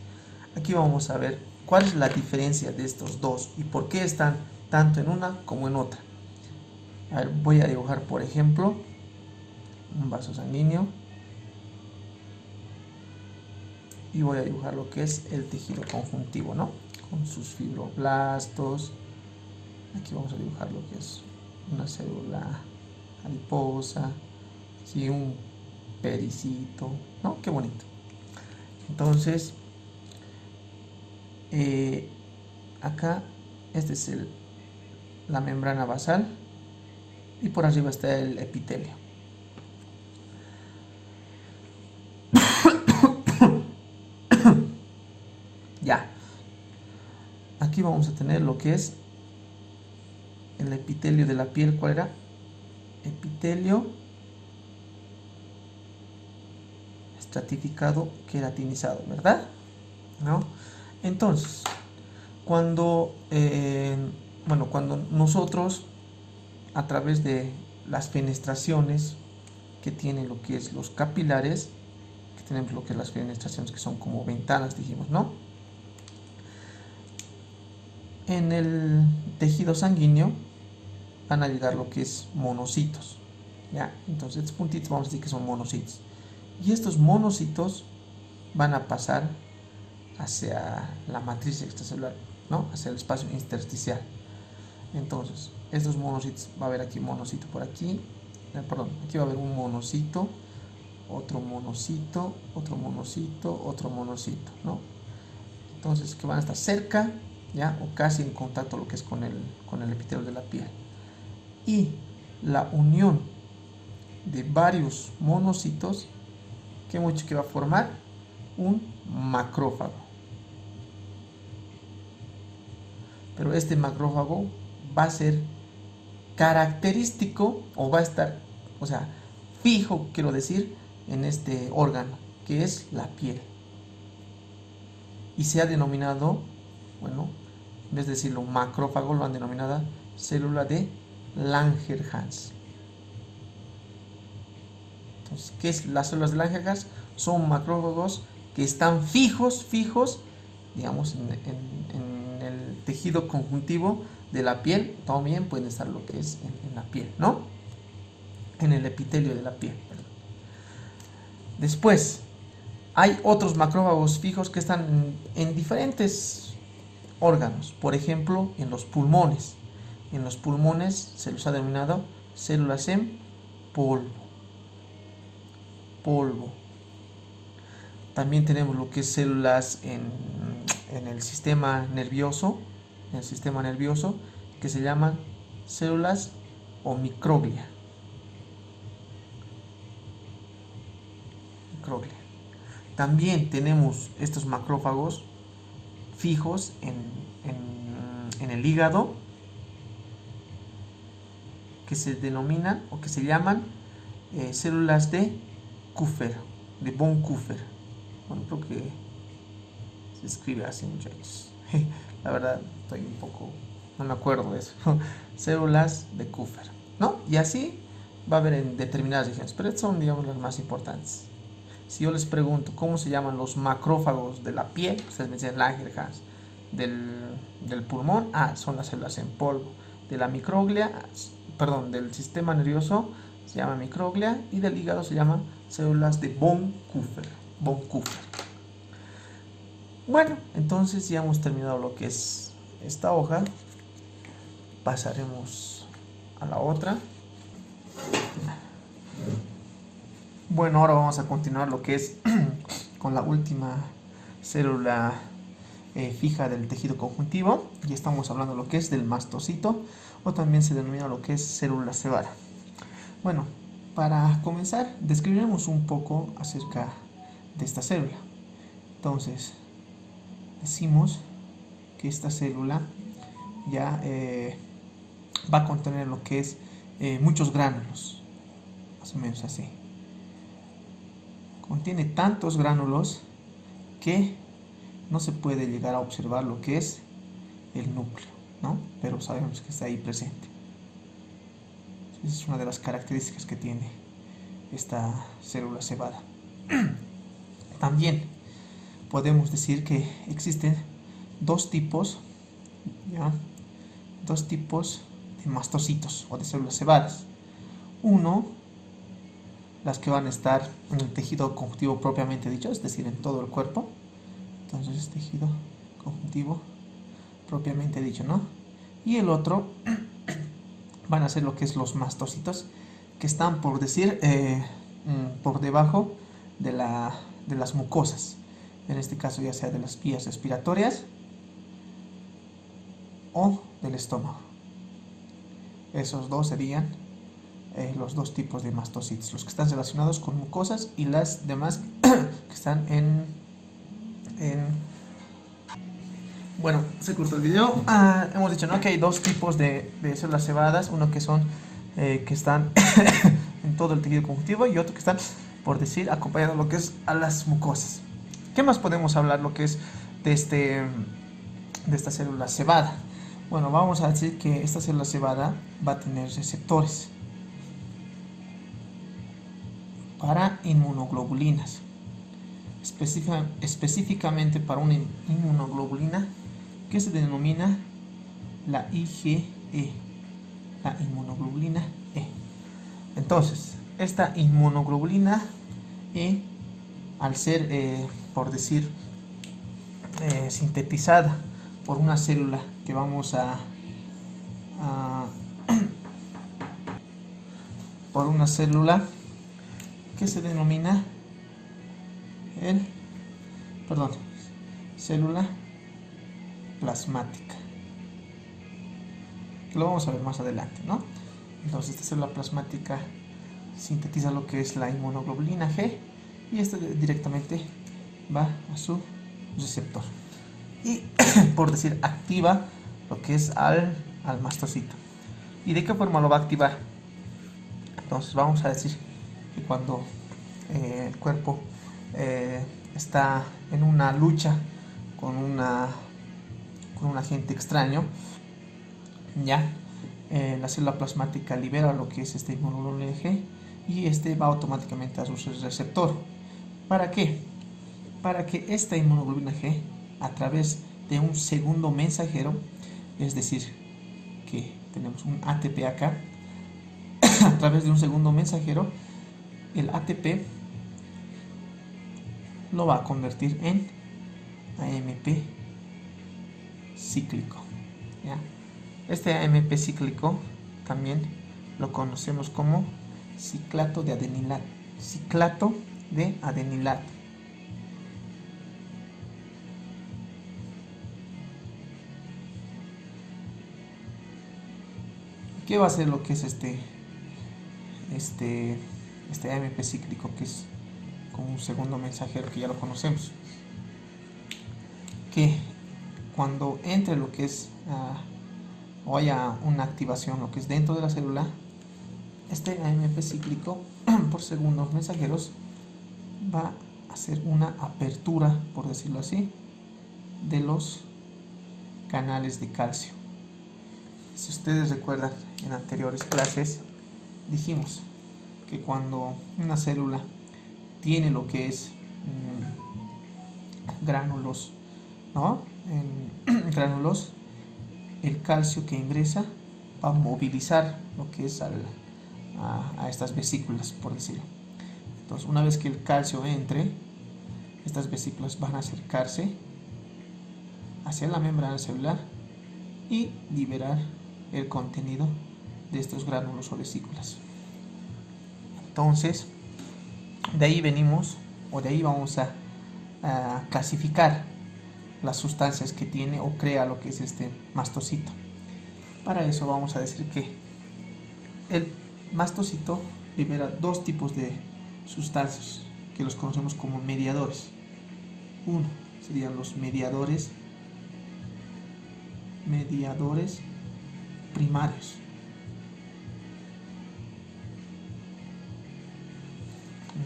Aquí vamos a ver cuál es la diferencia de estos dos y por qué están tanto en una como en otra. A ver, voy a dibujar, por ejemplo, un vaso sanguíneo y voy a dibujar lo que es el tejido conjuntivo, ¿no?, con sus fibroblastos. Aquí vamos a dibujar lo que es una célula adiposa, ¿sí? Un pericito, ¿no? Qué bonito. Entonces, acá, este es la membrana basal y por arriba está el epitelio. Ya, aquí vamos a tener lo que es el epitelio de la piel. ¿Cuál era? Epitelio estratificado queratinizado, ¿verdad? ¿No? Entonces, cuando nosotros, a través de las fenestraciones que tienen lo que es los capilares, que tenemos lo que es las fenestraciones que son como ventanas, dijimos, ¿no? En el tejido sanguíneo van a llegar lo que es monocitos, ¿ya? Entonces estos puntitos vamos a decir que son monocitos. Y estos monocitos van a pasar hacia la matriz extracelular, ¿no? Hacia el espacio intersticial. Entonces, estos monocitos, va a haber aquí monocito por aquí, perdón, aquí va a haber un monocito, otro monocito, otro monocito, otro monocito, ¿no? Entonces, que van a estar cerca, ¿ya? O casi en contacto lo que es con el epitelio de la piel. Y la unión de varios monocitos, que mucho que va a formar un macrófago. Pero este macrófago va a ser característico o va a estar, o sea, fijo, quiero decir, en este órgano, que es la piel. Y se ha denominado, bueno, en vez de decirlo macrófago, lo han denominado célula de Langerhans. Entonces, ¿qué es las células de Langerhans? Son macrófagos que están fijos, digamos, en el tejido conjuntivo de la piel. También pueden estar lo que es en la piel, ¿no? En el epitelio de la piel. Después, hay otros macrófagos fijos que están en diferentes órganos. Por ejemplo, en los pulmones. En los pulmones se los ha denominado células en polvo. También tenemos lo que es células en el sistema nervioso, que se llaman células o microglia. También tenemos estos macrófagos fijos en el hígado, que se denominan o que se llaman células de Kupffer, de von Kupffer. Bueno, creo que se escribe así, muchachos. La verdad, estoy un poco, no me acuerdo de eso. Células de Kupffer, ¿no? Y así va a haber en determinadas regiones, pero estas son, digamos, las más importantes. Si yo les pregunto cómo se llaman los macrófagos de la piel, ustedes me dicen Langerhans. Del pulmón, son las células en polvo. De la microglia, del sistema nervioso se llama microglia, y del hígado se llaman células de von Kupffer. Bueno, entonces ya hemos terminado lo que es esta hoja. Pasaremos a la otra. Bueno, ahora vamos a continuar lo que es con la última célula fija del tejido conjuntivo, y estamos hablando lo que es del mastocito, o también se denomina lo que es célula cebada. Bueno, para comenzar describiremos un poco acerca de esta célula. Entonces decimos que esta célula ya va a contener lo que es muchos gránulos, más o menos así. Contiene tantos gránulos que no se puede llegar a observar lo que es el núcleo, ¿no? Pero sabemos que está ahí presente. Esa es una de las características que tiene esta célula cebada. También podemos decir que existen dos tipos de mastocitos o de células cebadas. Uno, las que van a estar en el tejido conjuntivo propiamente dicho, es decir, en todo el cuerpo. Entonces, tejido conjuntivo propiamente dicho, ¿no? Y el otro van a ser lo que es los mastocitos, que están, por decir, por debajo de las mucosas, en este caso ya sea de las vías respiratorias o del estómago. Esos dos serían los dos tipos de mastocitos, los que están relacionados con mucosas y las demás que están Bueno, se cortó el video. Hemos dicho, ¿no?, que hay dos tipos de células cebadas, uno que son que están en todo el tejido conjuntivo y otro que están, por decir, acompañando lo que es a las mucosas. ¿Qué más podemos hablar lo que es de esta célula cebada? Bueno, vamos a decir que esta célula cebada va a tener receptores para inmunoglobulinas, específicamente para una inmunoglobulina que se denomina la IgE, la inmunoglobulina E. Entonces, esta inmunoglobulina E, al ser, por decir, sintetizada por una célula que vamos por una célula que se denomina célula plasmática, que lo vamos a ver más adelante, ¿no? Entonces esta célula plasmática sintetiza lo que es la inmunoglobulina G y esta directamente va a su receptor y por decir activa lo que es al mastocito. ¿Y de qué forma lo va a activar? Entonces vamos a decir que cuando el cuerpo está en una lucha con un agente extraño, ya la célula plasmática libera lo que es este inmunoglobulina G y este va automáticamente a su receptor. ¿Para qué? Para que esta inmunoglobulina G, a través de un segundo mensajero, es decir, que tenemos un ATP acá, a través de un segundo mensajero, el ATP lo va a convertir en AMP cíclico, ¿ya? Este AMP cíclico también lo conocemos como ciclato de adenilato. Ciclato de adenilato. ¿Qué va a ser lo que es este AMP cíclico, que es como un segundo mensajero que ya lo conocemos? Que cuando entre lo que es o haya una activación lo que es dentro de la célula, este AMP cíclico por segundos mensajeros va a hacer una apertura, por decirlo así, de los canales de calcio. Si ustedes recuerdan, en anteriores clases dijimos que cuando una célula tiene lo que es gránulos, ¿no? En gránulos, el calcio que ingresa va a movilizar lo que es a estas vesículas, por decirlo. Entonces, una vez que el calcio entre, estas vesículas van a acercarse hacia la membrana celular y liberar el contenido de estos gránulos o vesículas. Entonces, de ahí venimos, o de ahí vamos a clasificar las sustancias que tiene o crea lo que es este mastocito. Para eso vamos a decir que el mastocito libera dos tipos de sustancias que los conocemos como mediadores. Uno serían los mediadores primarios.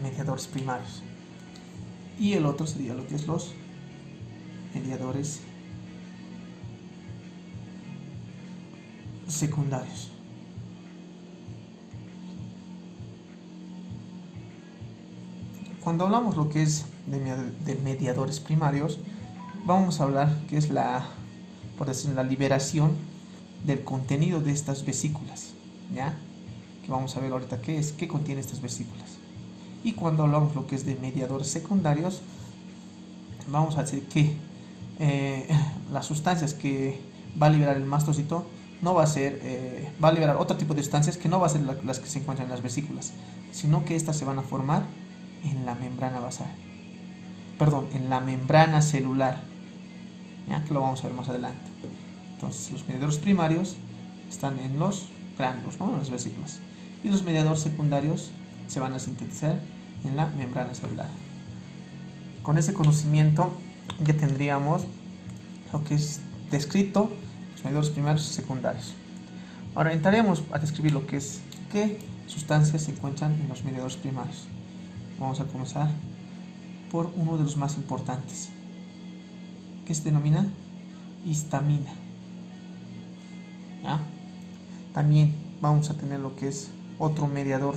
Mediadores primarios. Y el otro sería lo que es los mediadores secundarios. Cuando hablamos lo que es de mediadores primarios, vamos a hablar que es por decir, la liberación del contenido de estas vesículas, ¿ya? Que vamos a ver ahorita qué contiene estas vesículas. Y cuando hablamos lo que es de mediadores secundarios, vamos a decir que las sustancias que va a liberar el mastocito no va a ser, va a liberar otro tipo de sustancias que no va a ser las que se encuentran en las vesículas, sino que estas se van a formar en la membrana basal, perdón, en la membrana celular, ya que lo vamos a ver más adelante. Entonces los mediadores primarios están en los gránulos, ¿no? En las vesículas, y los mediadores secundarios se van a sintetizar en la membrana celular. Con ese conocimiento ya tendríamos lo que es descrito los mediadores primarios y secundarios. Ahora entraremos a describir lo que es qué sustancias se encuentran en los mediadores primarios. Vamos a comenzar por uno de los más importantes, que se denomina histamina. ¿Ya? También vamos a tener lo que es otro mediador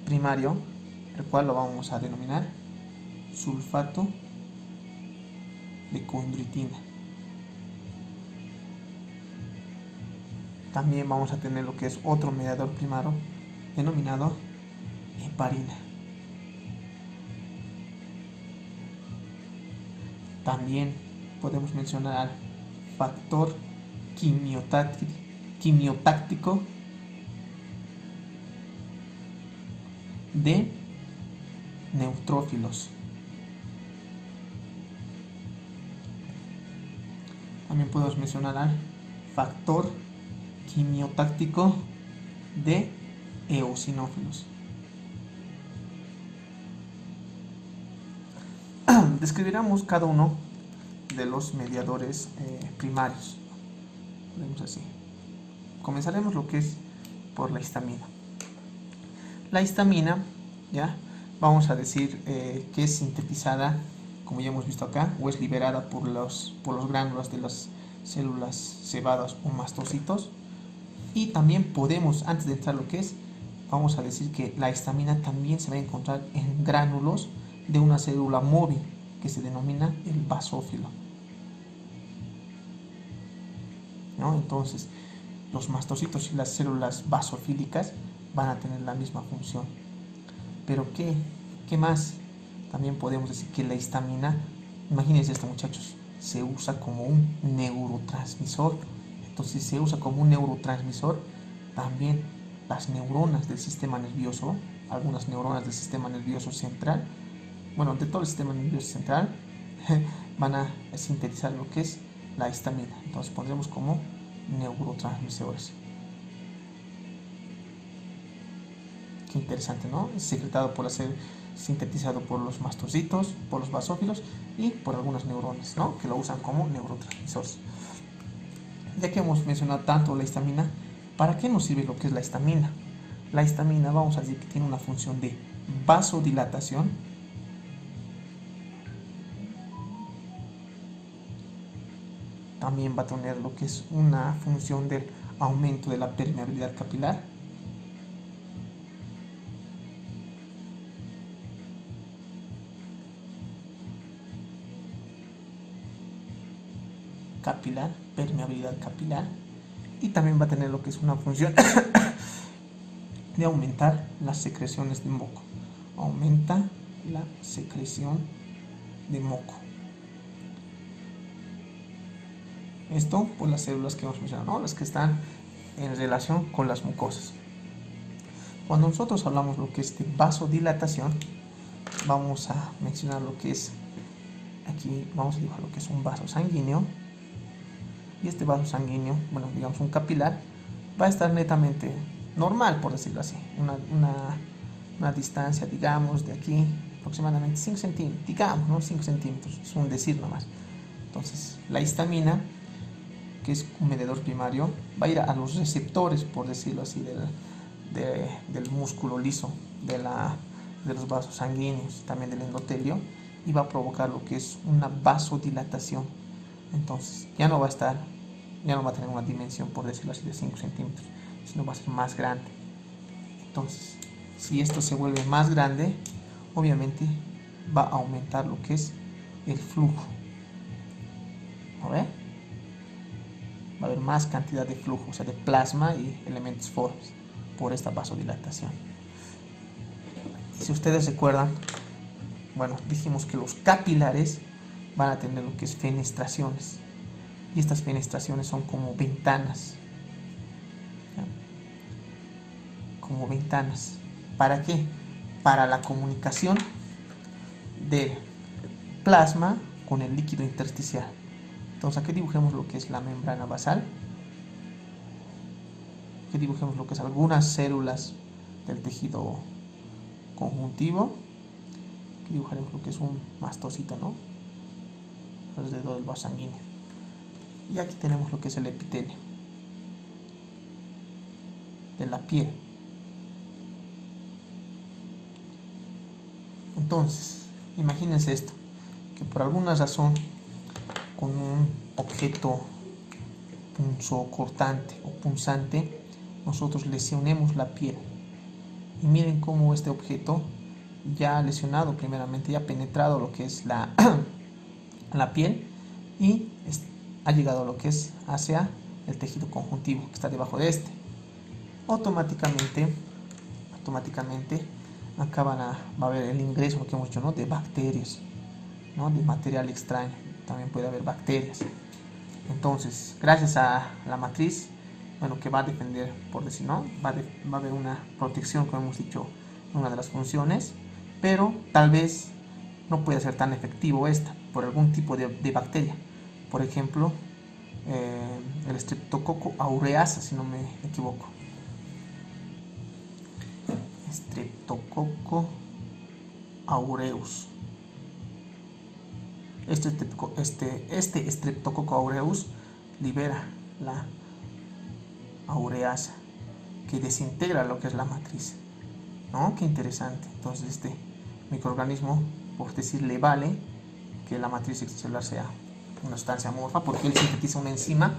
primario, el cual lo vamos a denominar sulfato de condroitina. También vamos a tener lo que es otro mediador primario denominado heparina. También podemos mencionar al factor quimiotáctico de neutrófilos. También podemos mencionar al factor quimiotáctico de eosinófilos. Describiremos cada uno de los mediadores primarios. Vemos así. Comenzaremos lo que es por la histamina. La histamina, ya vamos a decir que es sintetizada, como ya hemos visto acá, o es liberada por los gránulos de las células cebadas o mastocitos. Y también podemos, antes de entrar lo que es, vamos a decir que la histamina también se va a encontrar en gránulos de una célula móvil que se denomina el basófilo, ¿no? Entonces los mastocitos y las células basofílicas van a tener la misma función. Pero ¿qué más? También podemos decir que la histamina, imagínense esto, muchachos, se usa como un neurotransmisor. Entonces, si se usa como un neurotransmisor, también las neuronas del sistema nervioso, algunas neuronas del sistema nervioso central, bueno, de todo el sistema nervioso central, van a sintetizar lo que es la histamina. Entonces pondremos como neurotransmisores. Qué interesante, ¿no? Es secretado por ser sintetizado por los mastocitos, por los basófilos y por algunas neuronas, ¿no? Que lo usan como neurotransmisores. Ya que hemos mencionado tanto la histamina, ¿para qué nos sirve lo que es la histamina? La histamina, vamos a decir que tiene una función de vasodilatación, también va a tener lo que es una función del aumento de la permeabilidad capilar, permeabilidad capilar, y también va a tener lo que es una función de aumentar las secreciones de moco. Aumenta la secreción de moco. Esto por las células que hemos mencionado, ¿no? Las que están en relación con las mucosas. Cuando nosotros hablamos lo que es de vasodilatación, vamos a mencionar lo que es, aquí vamos a dibujar lo que es un vaso sanguíneo, y este vaso sanguíneo, bueno, digamos un capilar, va a estar netamente normal, por decirlo así, una distancia, digamos, de aquí aproximadamente 5 centímetros, digamos, ¿no? 5 centímetros, es un decir nomás. Entonces, la histamina, que es un mediador primario, va a ir a los receptores, por decirlo así, del músculo liso, de los vasos sanguíneos, también del endotelio, y va a provocar lo que es una vasodilatación. Entonces, ya no va a tener una dimensión, por decirlo así, de 5 centímetros, sino va a ser más grande. Entonces, si esto se vuelve más grande, obviamente va a aumentar lo que es el flujo. ¿A ver? Va a haber más cantidad de flujo, o sea, de plasma y elementos fórmicos por esta vasodilatación. Si ustedes recuerdan, bueno, dijimos que los capilares van a tener lo que es fenestraciones, y estas fenestraciones son como ventanas como ventanas. ¿Para qué? Para la comunicación del plasma con el líquido intersticial. Entonces aquí dibujemos lo que es la membrana basal. Aquí dibujemos lo que es algunas células del tejido conjuntivo. Aquí dibujaremos lo que es un mastocito, ¿no? Alrededor del vaso sanguíneo. Y aquí tenemos lo que es el epitelio de la piel. Entonces, imagínense esto, que por alguna razón con un objeto punzocortante o punzante nosotros lesionemos la piel, y miren cómo este objeto ya ha lesionado primeramente, ya ha penetrado lo que es la piel y ha llegado a lo que es hacia el tejido conjuntivo que está debajo de este. Automáticamente acá va a haber el ingreso, lo que hemos dicho, ¿no?, de bacterias, ¿no?, de material extraño. También puede haber bacterias. Entonces, gracias a la matriz, bueno, que va a defender, por decir, ¿no?, va a haber una protección, como hemos dicho, una de las funciones, pero tal vez no puede ser tan efectivo esta por algún tipo de bacteria. Por ejemplo, el Streptococcus aureus, si no me equivoco. Streptococcus aureus. Este Streptococcus aureus libera la aureasa, que desintegra lo que es la matriz, ¿no? Qué interesante. Entonces este microorganismo, por decir, le vale que la matriz extracelular sea una sustancia amorfa, porque él sintetiza una enzima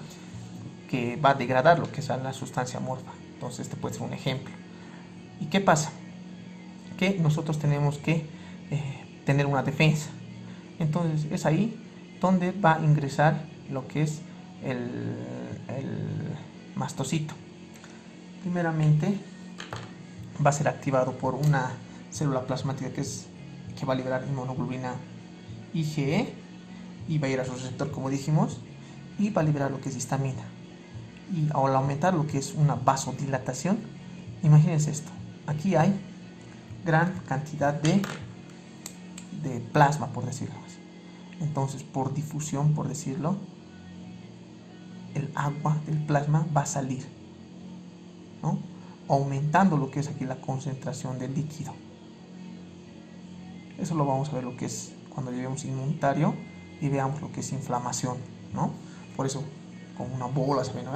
que va a degradar lo que es la sustancia amorfa. Entonces este puede ser un ejemplo. ¿Y qué pasa? Que nosotros tenemos que tener una defensa. Entonces es ahí donde va a ingresar lo que es el mastocito. Primeramente va a ser activado por una célula plasmática que va a liberar inmunoglobulina IgE, y va a ir a su receptor, como dijimos, y va a liberar lo que es histamina. Y al aumentar lo que es una vasodilatación, imagínense esto, aquí hay gran cantidad de plasma, por decirlo así. Entonces, por difusión, por decirlo, el agua del plasma va a salir, ¿no?, aumentando lo que es aquí la concentración del líquido. Eso lo vamos a ver lo que es cuando llevemos inmunitario y veamos lo que es inflamación, ¿no? Por eso, como una bola se ve, ¿no?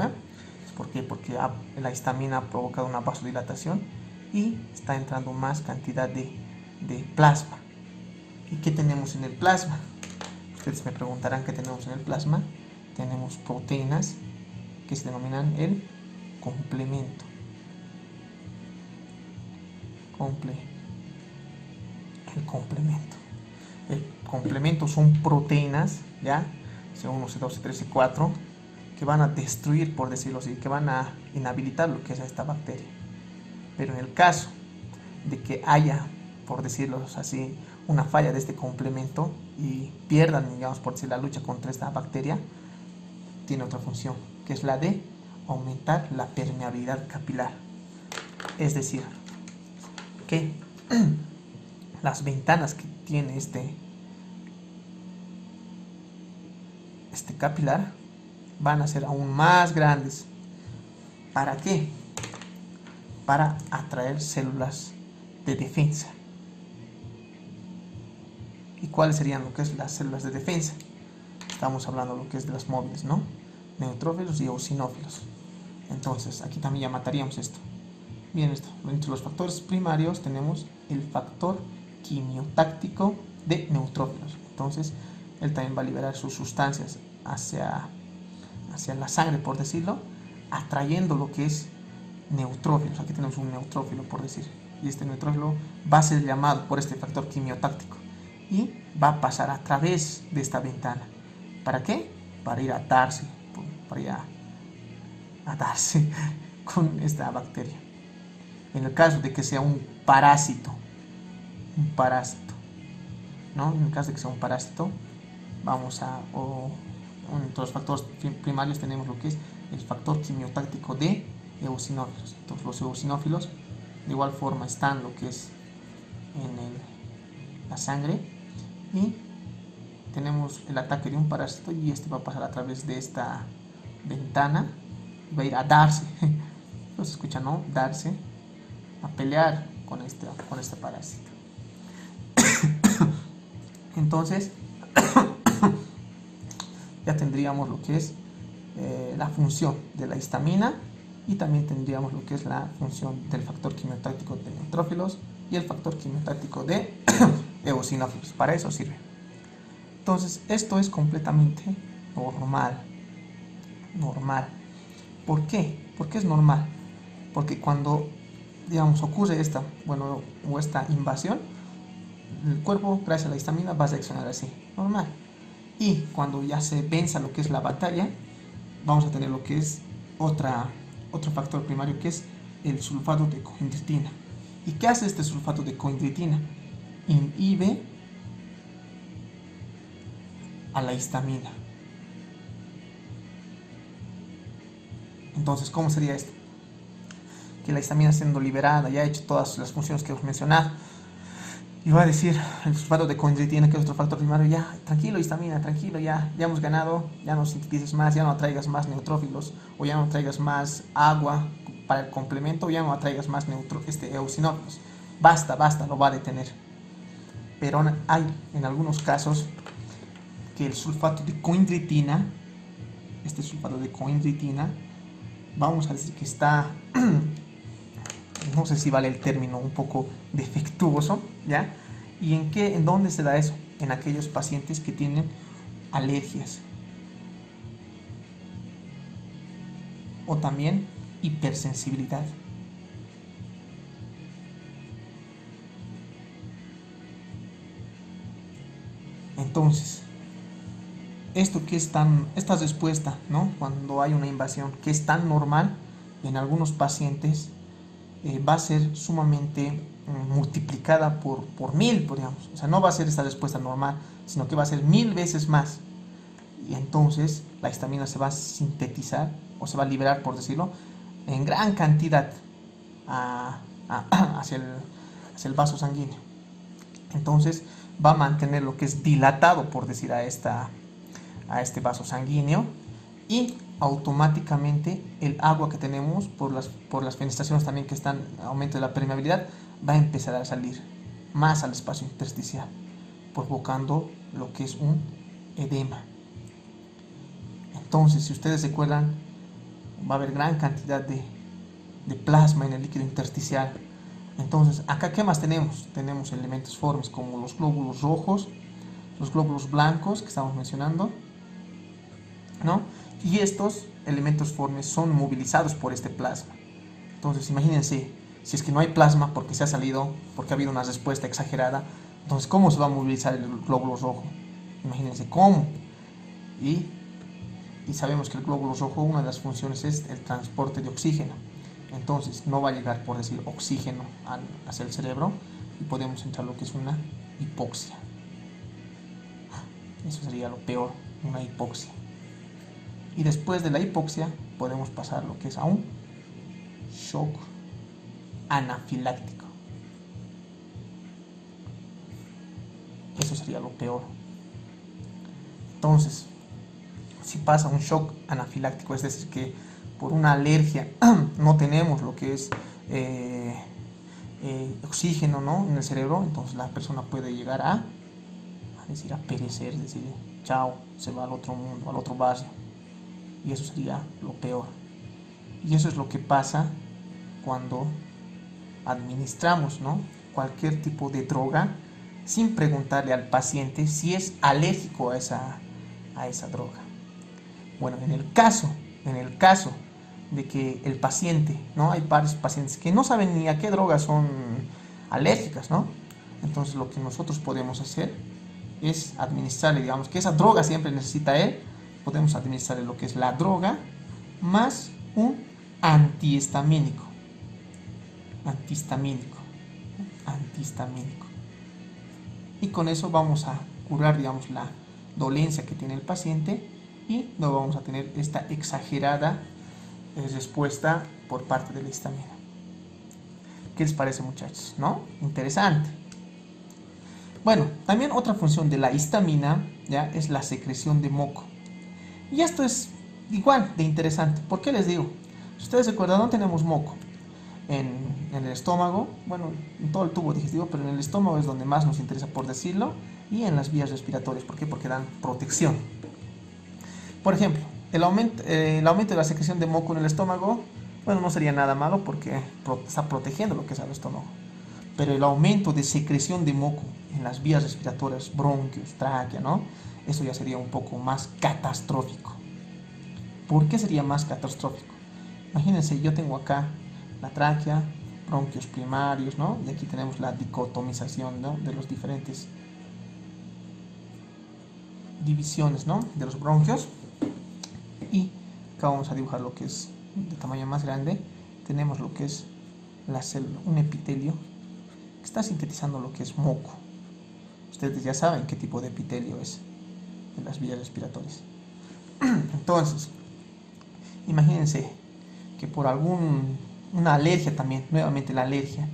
¿Por qué? Porque la histamina ha provocado una vasodilatación y está entrando más cantidad de plasma. ¿Y qué tenemos en el plasma? Ustedes me preguntarán qué tenemos en el plasma. Tenemos proteínas que se denominan el complemento. El complemento son proteínas, ¿ya? C1, C2, C3, C4, que van a destruir, por decirlo así, que van a inhabilitar lo que es esta bacteria. Pero en el caso de que haya, por decirlo así, una falla de este complemento y pierdan, digamos, por decir, la lucha contra esta bacteria, tiene otra función, que es la de aumentar la permeabilidad capilar. Es decir, que las ventanas que tiene este capilar van a ser aún más grandes. ¿Para qué? Para atraer células de defensa. ¿Y cuáles serían lo que es las células de defensa? Estamos hablando de lo que es de las móviles, ¿no? Neutrófilos y eosinófilos. Entonces, aquí también ya mataríamos esto. Miren esto, entre los factores primarios tenemos el factor quimiotáctico de neutrófilos. Entonces, él también va a liberar sus sustancias hacia la sangre, por decirlo, atrayendo lo que es neutrófilos. Aquí tenemos un neutrófilo, por decir, y este neutrófilo va a ser llamado por este factor quimiotáctico y va a pasar a través de esta ventana. ¿Para qué? Para ir a atarse con esta bacteria. En el caso de que sea un parásito, ¿no? En el caso de que sea un parásito, entre los factores primarios tenemos lo que es el factor quimiotáctico de eosinófilos. Entonces los eosinófilos De igual forma están lo que es la sangre, y tenemos el ataque de un parásito, y este va a pasar a través de esta ventana, va a ir a darse, no se escucha, ¿no? Darse, a pelear con este parásito. Entonces ya tendríamos lo que es la función de la histamina, y también tendríamos lo que es la función del factor quimiotáctico de neutrófilos y el factor quimiotáctico de eosinófilos. Para eso sirve. Entonces esto es completamente normal. ¿Por qué? ¿Por qué es normal? Porque cuando, digamos, ocurre esta invasión, el cuerpo, gracias a la histamina, va a reaccionar así, normal. Y cuando ya se venza lo que es la batalla, vamos a tener lo que es otro factor primario, que es el sulfato de coindritina. ¿Y qué hace este sulfato de coindritina? Inhibe a la histamina. Entonces, ¿cómo sería esto? Que la histamina, siendo liberada, ya ha hecho todas las funciones que hemos mencionado, y va a decir el sulfato de coindritina, que es otro factor primario: ya, tranquilo histamina, tranquilo, ya hemos ganado, ya no sintetices más, ya no traigas más neutrófilos, o ya no traigas más agua para el complemento, o ya no traigas más eosinófilos. Basta, lo va a detener. Pero hay en algunos casos que el sulfato de coindritina, vamos a decir que está, no sé si vale el término, un poco defectuoso, ¿ya? ¿Y en dónde se da eso? En aquellos pacientes que tienen alergias, o también hipersensibilidad. Entonces, esta respuesta, ¿no? Cuando hay una invasión que es tan normal, en algunos pacientes va a ser sumamente multiplicada por 1000, digamos. O sea, no va a ser esta respuesta normal, sino que va a ser 1000 veces más. Y entonces la histamina se va a sintetizar, o se va a liberar, por decirlo, en gran cantidad hacia el vaso sanguíneo. Entonces va a mantener lo que es dilatado, por decir, a este vaso sanguíneo, y automáticamente el agua que tenemos por las fenestraciones también, que están en aumento de la permeabilidad, va a empezar a salir más al espacio intersticial, provocando lo que es un edema. Entonces, si ustedes se acuerdan, va a haber gran cantidad de plasma en el líquido intersticial. Entonces, acá, ¿qué más tenemos? Tenemos elementos formes como los glóbulos rojos, los glóbulos blancos que estamos mencionando, ¿no? Y estos elementos formes son movilizados por este plasma. Entonces, imagínense, si es que no hay plasma porque se ha salido, porque ha habido una respuesta exagerada, entonces, ¿cómo se va a movilizar el glóbulo rojo? Imagínense cómo. Y sabemos que el glóbulo rojo, una de las funciones es el transporte de oxígeno. Entonces, no va a llegar, por decir, oxígeno hacia el cerebro, y podemos entrar lo que es una hipoxia. Eso sería lo peor, una hipoxia. Y después de la hipoxia podemos pasar lo que es a un shock anafiláctico. Eso sería lo peor. Entonces, si pasa un shock anafiláctico, es decir, que por una alergia no tenemos lo que es oxígeno, ¿no?, en el cerebro, entonces la persona puede llegar a perecer, es decir, chao, se va al otro mundo, al otro barrio. Y eso sería lo peor. Y eso es lo que pasa cuando administramos, ¿no?, cualquier tipo de droga sin preguntarle al paciente si es alérgico a esa droga. Bueno, en el caso de que el paciente, ¿no?, hay varios pacientes que no saben ni a qué drogas son alérgicas, ¿no? Entonces lo que nosotros podemos hacer es administrarle, digamos, que esa droga siempre necesita él, podemos administrarle lo que es la droga más un antihistamínico. Y con eso vamos a curar, digamos, la dolencia que tiene el paciente, y no vamos a tener esta exagerada respuesta por parte de la histamina. ¿Qué les parece, muchachos? ¿No? Interesante. Bueno, también otra función de la histamina, ¿ya?, es la secreción de moco. Y esto es igual de interesante. ¿Por qué les digo? Si ustedes recuerdan, no tenemos moco en el estómago, bueno, en todo el tubo digestivo, pero en el estómago es donde más nos interesa, por decirlo, y en las vías respiratorias. ¿Por qué? Porque dan protección. Por ejemplo, el aumento de la secreción de moco en el estómago, bueno, no sería nada malo porque está protegiendo lo que es el estómago. Pero el aumento de secreción de moco en las vías respiratorias, bronquios, tráquea, ¿no? Eso ya sería un poco más catastrófico. ¿Por qué sería más catastrófico? Imagínense, yo tengo acá la tráquea, bronquios primarios, ¿no? Y aquí tenemos la dicotomización, ¿no?, de los diferentes divisiones, ¿no?, de los bronquios. Y acá vamos a dibujar lo que es de tamaño más grande. Tenemos lo que es la célula, un epitelio que está sintetizando lo que es moco. Ustedes ya saben qué tipo de epitelio es de las vías respiratorias. Entonces, imagínense que por una alergia también, nuevamente la alergia,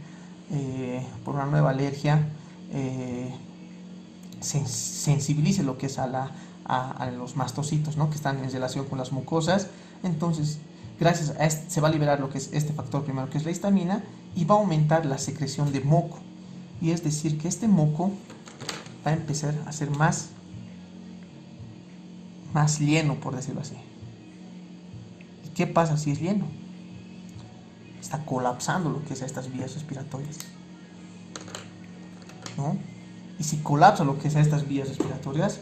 por una nueva alergia, sensibilice lo que es a los mastocitos, ¿no?, que están en relación con las mucosas. Entonces, gracias a este se va a liberar lo que es este factor primero, que es la histamina, y va a aumentar la secreción de moco. Y es decir, que este moco va a empezar a ser más lleno, por decirlo así. ¿Y qué pasa si es lleno? Está colapsando lo que es estas vías respiratorias, ¿no? Y si colapsa lo que es estas vías respiratorias,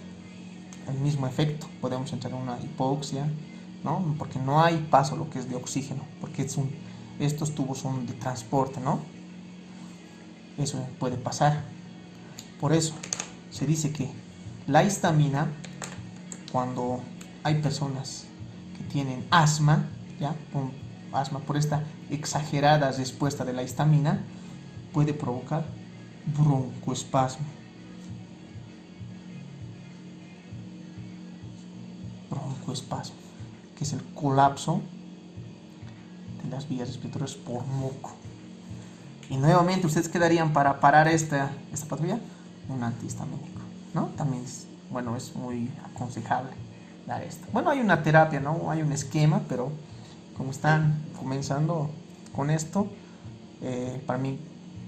el mismo efecto, podemos entrar en una hipoxia, ¿no?, porque no hay paso lo que es de oxígeno, porque estos tubos son de transporte, ¿no? Eso puede pasar. Por eso se dice que la histamina, cuando hay personas que tienen asma, ¿ya?, asma, por esta exagerada respuesta de la histamina, puede provocar broncoespasmo. Broncoespasmo, que es el colapso de las vías respiratorias por moco. Y nuevamente, ustedes quedarían para parar esta patología, un antihistamínico, ¿no? También es muy aconsejable dar esto. Bueno, hay una terapia, ¿no? Hay un esquema, pero como están comenzando con esto, para mí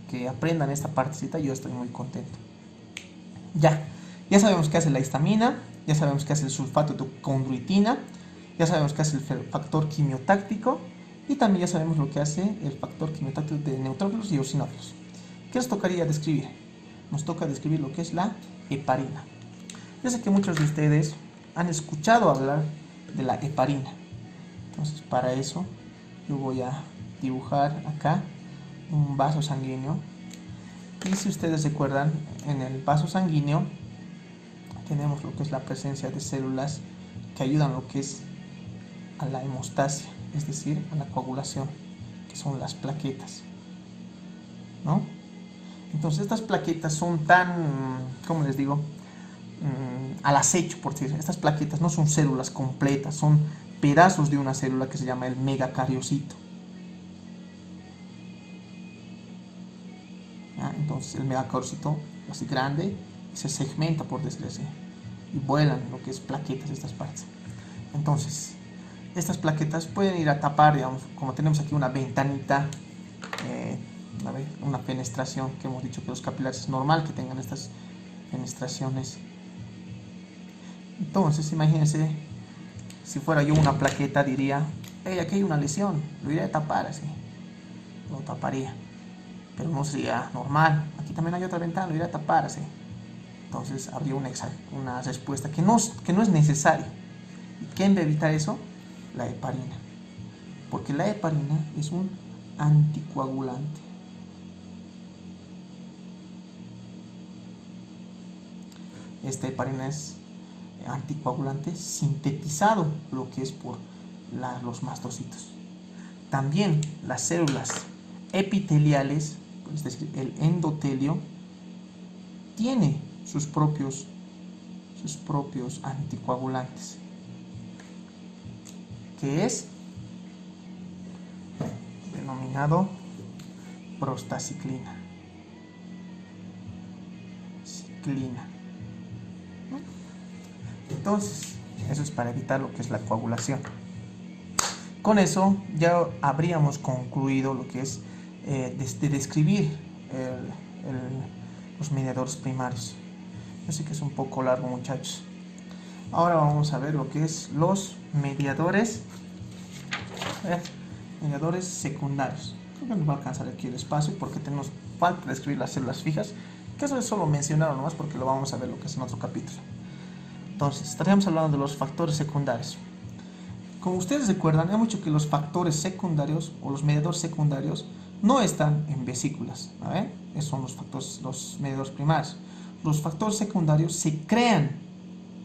que aprendan esta partecita, yo estoy muy contento. Ya sabemos qué hace la histamina, ya sabemos qué hace el sulfato de condroitina, ya sabemos qué hace el factor quimiotáctico, y también ya sabemos lo que hace el factor quimiotáctico de neutrófilos y eosinófilos. ¿Qué nos tocaría describir? Nos toca describir lo que es la heparina. Yo sé que muchos de ustedes han escuchado hablar de la heparina. Entonces, para eso yo voy a dibujar acá un vaso sanguíneo. Y si ustedes recuerdan, en el vaso sanguíneo tenemos lo que es la presencia de células que ayudan a lo que es a la hemostasia, es decir, a la coagulación, que son las plaquetas, ¿no? Entonces estas plaquetas son tan, ¿cómo les digo?, al acecho, por decir. Estas plaquetas no son células completas, son pedazos de una célula que se llama el megacariocito. ¿Ya? Entonces el megacariocito así grande se segmenta, por decirlo así, y vuelan lo que es plaquetas, estas partes. Entonces estas plaquetas pueden ir a tapar, digamos, como tenemos aquí una ventanita, una fenestración, que hemos dicho que los capilares es normal que tengan estas fenestraciones. Entonces imagínense, si fuera yo una plaqueta, diría, hey, aquí hay una lesión, lo iría a tapar así, lo taparía, pero no sería normal. Aquí también hay otra ventana, lo iría a tapar así. Entonces habría una respuesta que no es necesaria. ¿Y quién va a evitar eso? La heparina, porque la heparina es un anticoagulante. Esta heparina es anticoagulante sintetizado, lo que es por los mastocitos. También las células epiteliales, es decir, el endotelio, tiene sus propios anticoagulantes, que es denominado prostaciclina. Ciclina. Entonces, eso es para evitar lo que es la coagulación. Con eso ya habríamos concluido lo que es de describir los mediadores primarios. Yo sé que es un poco largo, muchachos. Ahora vamos a ver lo que es los mediadores secundarios. Creo que nos va a alcanzar aquí el espacio porque tenemos falta de escribir las células fijas, que eso es solo mencionarlo nomás porque lo vamos a ver lo que es en otro capítulo. Entonces, estaríamos hablando de los factores secundarios. Como ustedes recuerdan, hemos dicho que los factores secundarios o los mediadores secundarios no están en vesículas, ¿vale? Esos son los mediadores primarios. Los factores secundarios se crean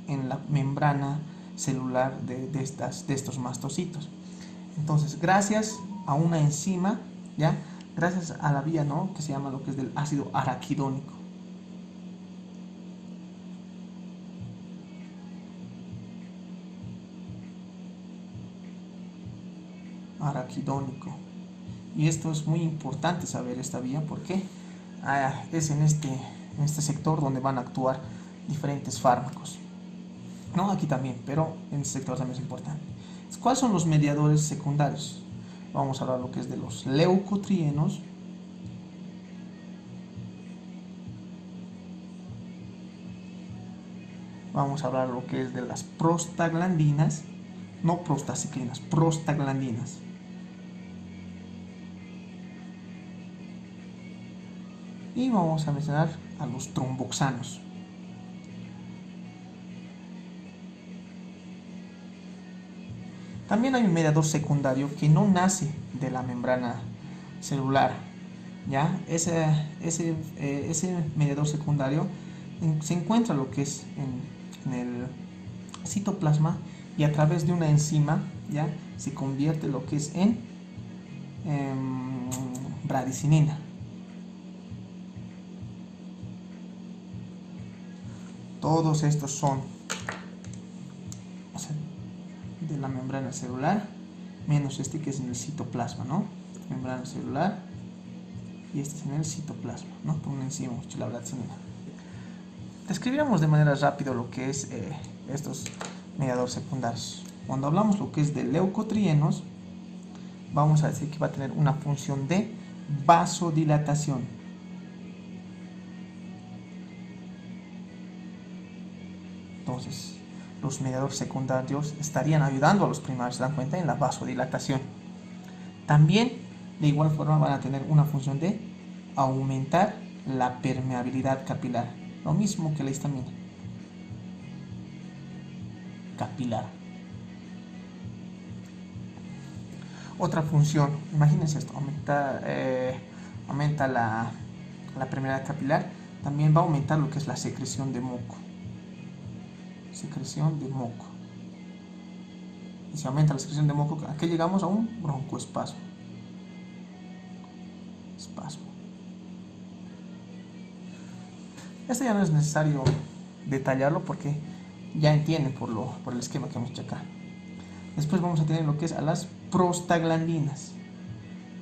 en la membrana celular de estos mastocitos. Entonces, gracias a una enzima, ¿ya? Gracias a la vía, ¿no?, que se llama lo que es del ácido araquidónico. Y esto es muy importante saber esta vía porque es en este sector donde van a actuar diferentes fármacos. No aquí también, pero en este sector también es importante. ¿Cuáles son los mediadores secundarios? Vamos a hablar lo que es de los leucotrienos, vamos a hablar lo que es de las prostaglandinas, no prostaciclinas, prostaglandinas. Y vamos a mencionar a los tromboxanos. También hay un mediador secundario que no nace de la membrana celular, ¿ya? Ese mediador secundario se encuentra lo que es en el citoplasma y a través de una enzima, ¿ya?, se convierte lo que es en bradicinina. Todos estos son de la membrana celular, menos este que es en el citoplasma, ¿no? Membrana celular y este es en el citoplasma, ¿no? Por una enzima, la bradicinina. Describiríamos de manera rápida lo que es estos mediadores secundarios. Cuando hablamos lo que es de leucotrienos, vamos a decir que va a tener una función de vasodilatación. Entonces, los mediadores secundarios estarían ayudando a los primarios, ¿se dan cuenta?, en la vasodilatación. También, de igual forma, van a tener una función de aumentar la permeabilidad capilar, lo mismo que la histamina capilar. Otra función, imagínense esto, aumenta la permeabilidad capilar, también va a aumentar lo que es la secreción de moco. Y si aumenta la secreción de moco, ¿a qué llegamos? A un broncoespasmo. Esto ya no es necesario detallarlo porque ya entienden por el esquema que hemos hecho acá. Después vamos a tener lo que es a las prostaglandinas.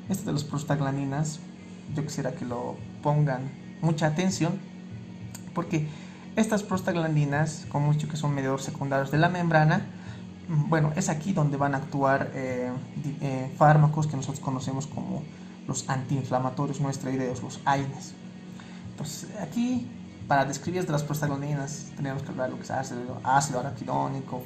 Esto de las prostaglandinas, yo quisiera que lo pongan mucha atención porque estas prostaglandinas, como hemos dicho que son mediadores secundarios de la membrana, bueno, es aquí donde van a actuar fármacos que nosotros conocemos como los antiinflamatorios no esteroideos, los AINES. Entonces, aquí, para describir de las prostaglandinas, tenemos que hablar de lo que es ácido araquidónico,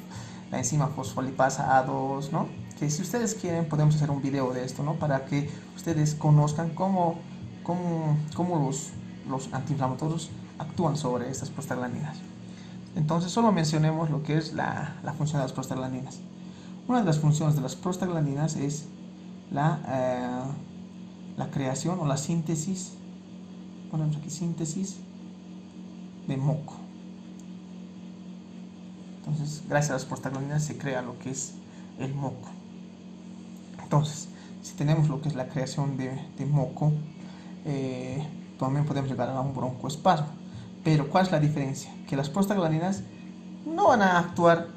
la enzima fosfolipasa A2, ¿no? Que si ustedes quieren, podemos hacer un video de esto, ¿no?, para que ustedes conozcan cómo los antiinflamatorios actúan sobre estas prostaglandinas. Entonces solo mencionemos lo que es la función de las prostaglandinas. Una de las funciones de las prostaglandinas es la creación o la síntesis, ponemos aquí síntesis de moco. Entonces, gracias a las prostaglandinas se crea lo que es el moco. Entonces, si tenemos lo que es la creación de moco, también podemos llegar a un broncoespasmo. Pero, ¿cuál es la diferencia? Que las prostaglandinas no van a actuar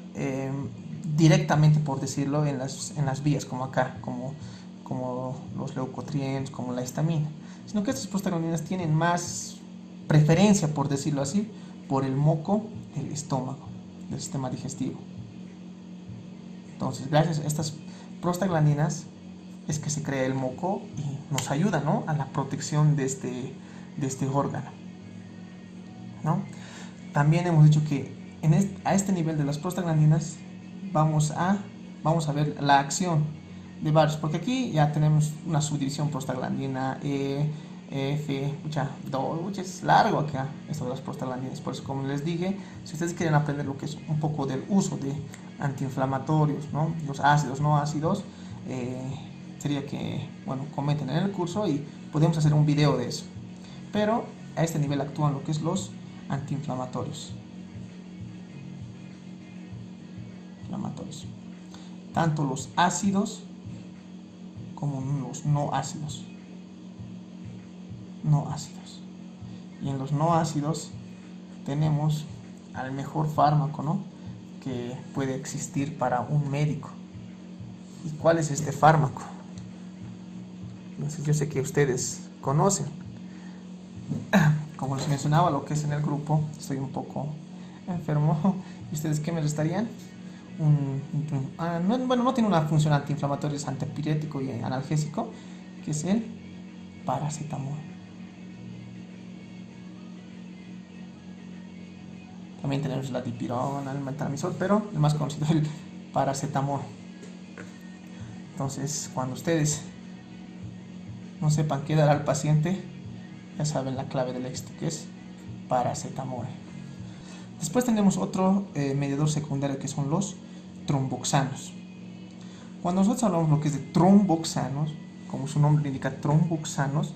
directamente, por decirlo, en las vías, como acá, como los leucotrienos, como la histamina, sino que estas prostaglandinas tienen más preferencia, por decirlo así, por el moco del estómago, del sistema digestivo. Entonces, gracias a estas prostaglandinas es que se crea el moco y nos ayuda, ¿no?, a la protección de este órgano, ¿no? También hemos dicho que a este nivel de las prostaglandinas vamos a ver la acción de varios, porque aquí ya tenemos una subdivisión: prostaglandina E, F, es largo acá esto de las prostaglandinas. Por eso, como les dije, si ustedes quieren aprender lo que es un poco del uso de antiinflamatorios, ¿no?, los ácidos, no ácidos, sería que, bueno, comenten en el curso y podemos hacer un video de eso. Pero a este nivel actúan lo que es los antiinflamatorios. Tanto los ácidos como los no ácidos. Y en los no ácidos tenemos al mejor fármaco, ¿no?, que puede existir para un médico. ¿Y cuál es este fármaco? Entonces, yo sé que ustedes conocen. Como les mencionaba, lo que es en el grupo, estoy un poco enfermo. ¿Y ustedes qué me restarían? No tiene una función antiinflamatoria, es antipirético y analgésico, que es el paracetamol. También tenemos la dipirona, el metamizol, pero el más conocido es el paracetamol. Entonces, cuando ustedes no sepan qué dar al paciente, ya saben la clave del éxito, que es paracetamol. Después tenemos otro mediador secundario, que son los tromboxanos. Cuando nosotros hablamos lo que es de tromboxanos, como su nombre indica, tromboxanos,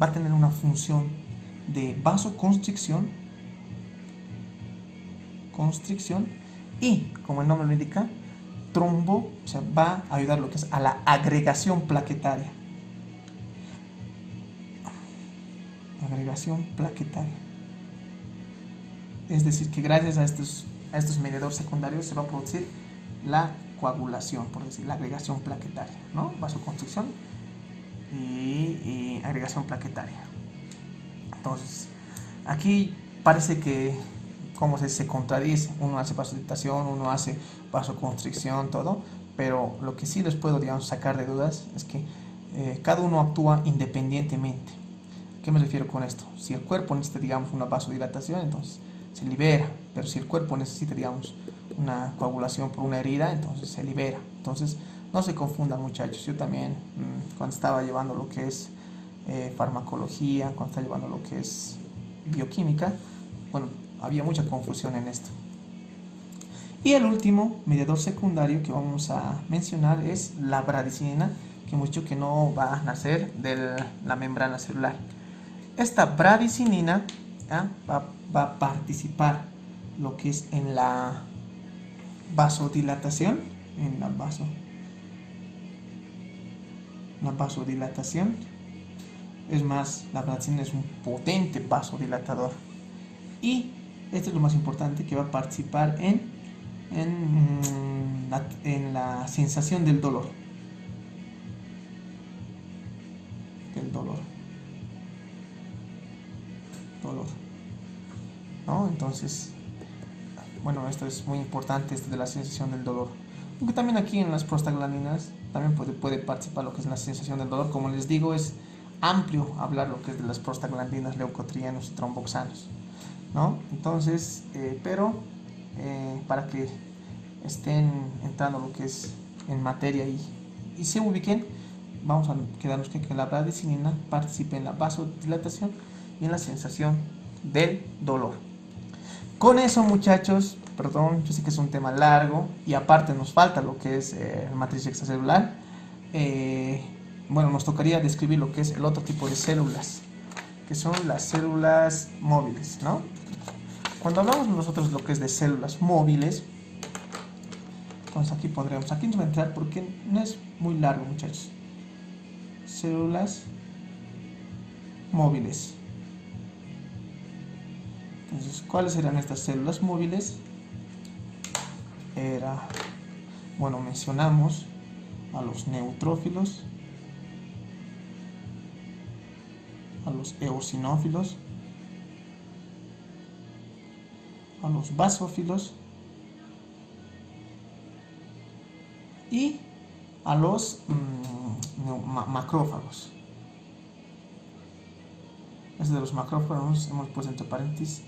va a tener una función de vasoconstricción, y, como el nombre lo indica, trombo, o sea, va a ayudar lo que es a la agregación plaquetaria. Es decir, que gracias a estos mediadores secundarios se va a producir la coagulación, por decir, la agregación plaquetaria, ¿no? Vasoconstricción y agregación plaquetaria. Entonces, aquí parece que, como se contradice, uno hace vasodilatación, uno hace vasoconstricción, todo, pero lo que sí les puedo, digamos, sacar de dudas es que cada uno actúa independientemente. ¿Qué me refiero con esto? Si el cuerpo necesita, digamos, una vasodilatación, entonces se libera, pero si el cuerpo necesita, digamos, una coagulación por una herida, entonces se libera. Entonces, no se confundan, muchachos. Yo también, cuando estaba llevando lo que es farmacología, cuando estaba llevando lo que es bioquímica, bueno, había mucha confusión en esto. Y el último mediador secundario que vamos a mencionar es la bradicinina, que hemos dicho que no va a nacer de la membrana celular. Esta bradicinina va a participar lo que es en la vasodilatación, Es más, la bradicinina es un potente vasodilatador. Y esto es lo más importante, que va a participar en la sensación del dolor. ¿No? Entonces, bueno, esto es muy importante, esto de la sensación del dolor. Aunque también aquí en las prostaglandinas también puede participar lo que es la sensación del dolor. Como les digo, es amplio hablar lo que es de las prostaglandinas, leucotrienos y tromboxanos, ¿no? Entonces, para que estén entrando lo que es en materia y se ubiquen, vamos a quedarnos que la bradicinina participe en la vasodilatación y en la sensación del dolor. Con eso, muchachos, perdón, yo sé que es un tema largo y aparte nos falta lo que es la matriz extracelular. Bueno, nos tocaría describir lo que es el otro tipo de células, que son las células móviles, ¿no? Cuando hablamos nosotros lo que es de células móviles, entonces aquí nos va a entrar porque no es muy largo, muchachos. Células móviles. Entonces, ¿cuáles eran estas células móviles? Mencionamos a los neutrófilos, a los eosinófilos, a los basófilos y a los macrófagos. Este de los macrófagos hemos puesto entre paréntesis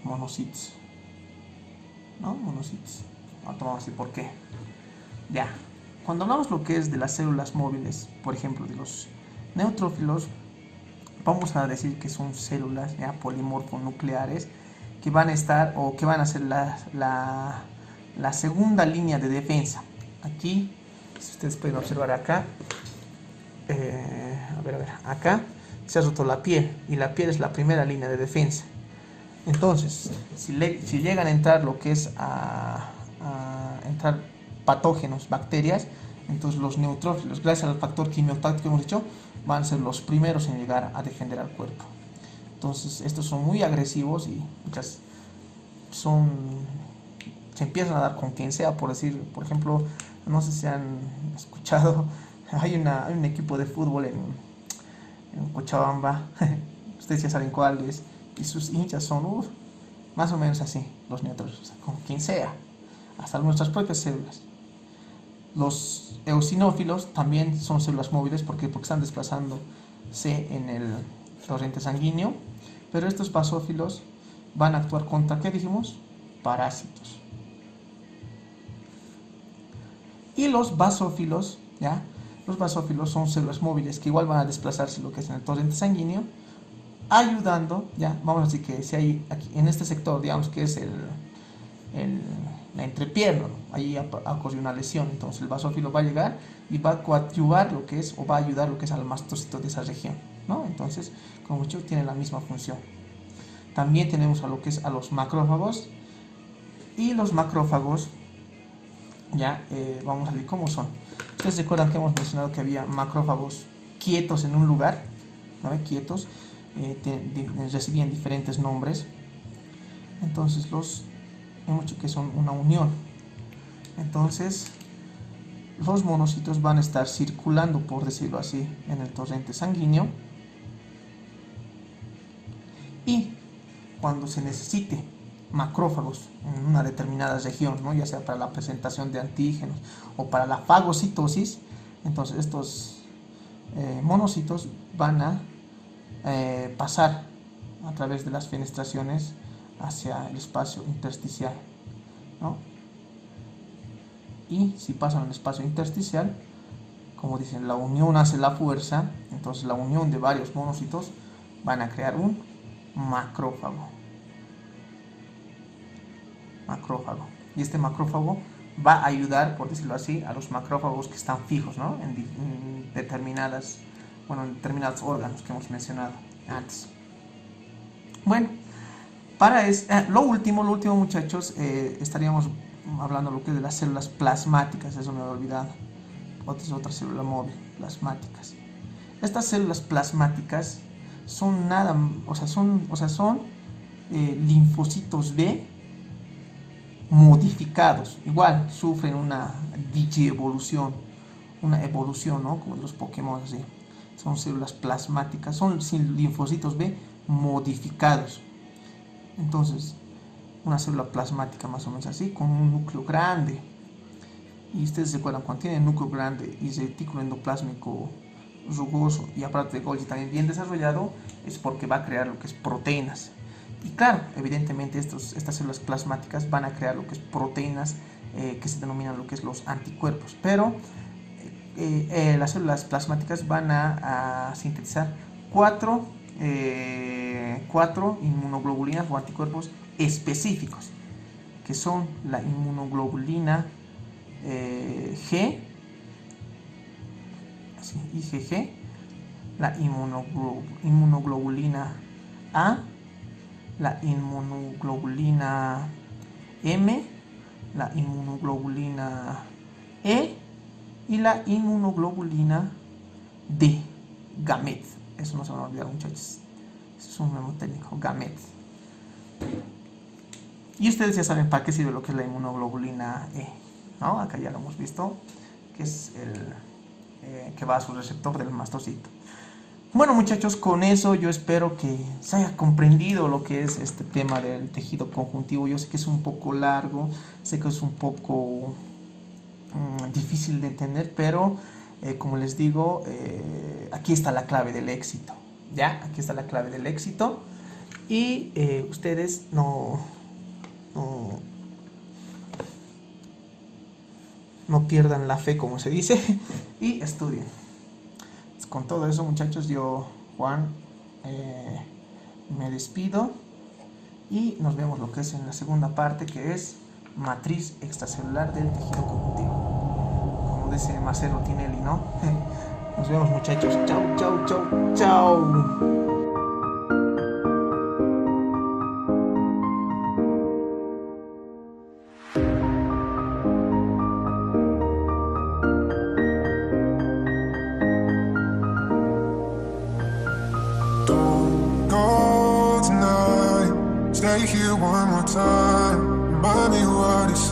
monocitos, ¿no? Monocitos. Ahora vamos a decir por qué. Ya, cuando hablamos lo que es de las células móviles, por ejemplo, de los neutrófilos, vamos a decir que son células ya polimorfonucleares que van a estar o que van a ser la segunda línea de defensa. Aquí, si ustedes pueden observar acá, acá se ha roto la piel y la piel es la primera línea de defensa. Entonces, si llegan a entrar lo que es a entrar patógenos, bacterias, entonces los neutrófilos, gracias al factor quimiotáctico que hemos dicho, van a ser los primeros en llegar a defender al cuerpo. Entonces, estos son muy agresivos y muchas se empiezan a dar con quien sea, por decir, por ejemplo, no sé si han escuchado, hay un equipo de fútbol en Cochabamba, ustedes ya saben cuál es, y sus hinchas son más o menos así, los neutrófilos, o sea, con quien sea, hasta nuestras propias células. Los eosinófilos también son células móviles porque están desplazándose en el torrente sanguíneo, pero estos basófilos van a actuar contra, ¿qué dijimos? Parásitos. Y los basófilos, ¿ya? Los basófilos son células móviles que igual van a desplazarse lo que es en el torrente sanguíneo, ayudando, ya, vamos a decir que si hay aquí en este sector, digamos que es la entrepierna, ¿no? Ahí ha ocurrido una lesión, entonces el basófilo va a llegar y va a coadyuvar lo que es, o va a ayudar lo que es al mastocito de esa región, ¿no? Entonces, como mucho tiene la misma función. También tenemos a lo que es a los macrófagos, y los macrófagos, ya, vamos a ver cómo son. Ustedes recuerdan que hemos mencionado que había macrófagos quietos en un lugar, ¿no? Quietos, recibían diferentes nombres. Entonces hemos dicho que son una unión. Entonces los monocitos van a estar circulando, por decirlo así, en el torrente sanguíneo, y cuando se necesite macrófagos en una determinada región, ¿no? Ya sea para la presentación de antígenos o para la fagocitosis, entonces estos monocitos van a pasar a través de las fenestraciones hacia el espacio intersticial, ¿no? Y si pasan al espacio intersticial, como dicen, la unión hace la fuerza, entonces la unión de varios monocitos van a crear un macrófago. Y este macrófago va a ayudar, por decirlo así, a los macrófagos que están fijos, ¿no? en determinados órganos que hemos mencionado antes. Bueno, para lo último muchachos, estaríamos hablando de lo que es de las células plasmáticas, eso me había olvidado. Otra célula móvil, plasmáticas. Estas células plasmáticas son linfocitos B modificados. Igual sufren una digievolución, una evolución, ¿no? Como los Pokémon, así. Son células plasmáticas, son linfocitos B modificados. Entonces, una célula plasmática más o menos así, con un núcleo grande. Y ustedes se acuerdan, cuando tiene núcleo grande y retículo endoplásmico rugoso y aparato de Golgi también bien desarrollado, es porque va a crear lo que es proteínas. Y claro, evidentemente estas células plasmáticas van a crear lo que es proteínas que se denominan lo que es los anticuerpos. Pero las células plasmáticas van a sintetizar cuatro inmunoglobulinas o anticuerpos específicos, que son la inmunoglobulina G, así, IgG, la inmunoglobulina A, la inmunoglobulina M, la inmunoglobulina E y la inmunoglobulina D, GAMET. Eso no se van a olvidar, muchachos. Eso es un nuevo técnico, GAMET. Y ustedes ya saben para qué sirve lo que es la inmunoglobulina E, ¿no? Acá ya lo hemos visto, que es el que va a su receptor del mastocito. Bueno, muchachos, con eso yo espero que se haya comprendido lo que es este tema del tejido conjuntivo. Yo sé que es un poco largo, sé que es un poco difícil de entender, pero como les digo, aquí está la clave del éxito. ¿Ya? Aquí está la clave del éxito. Y ustedes no, no pierdan la fe, como se dice, y estudien. Con todo eso, muchachos, yo, Juan, me despido y nos vemos lo que es en la segunda parte, que es matriz extracelular del tejido conjuntivo. Como dice Marcelo Tinelli, ¿no? Nos vemos, muchachos. Chau, chau, chau, chau. Don't go tonight. Stay here one more time. Remind me what it's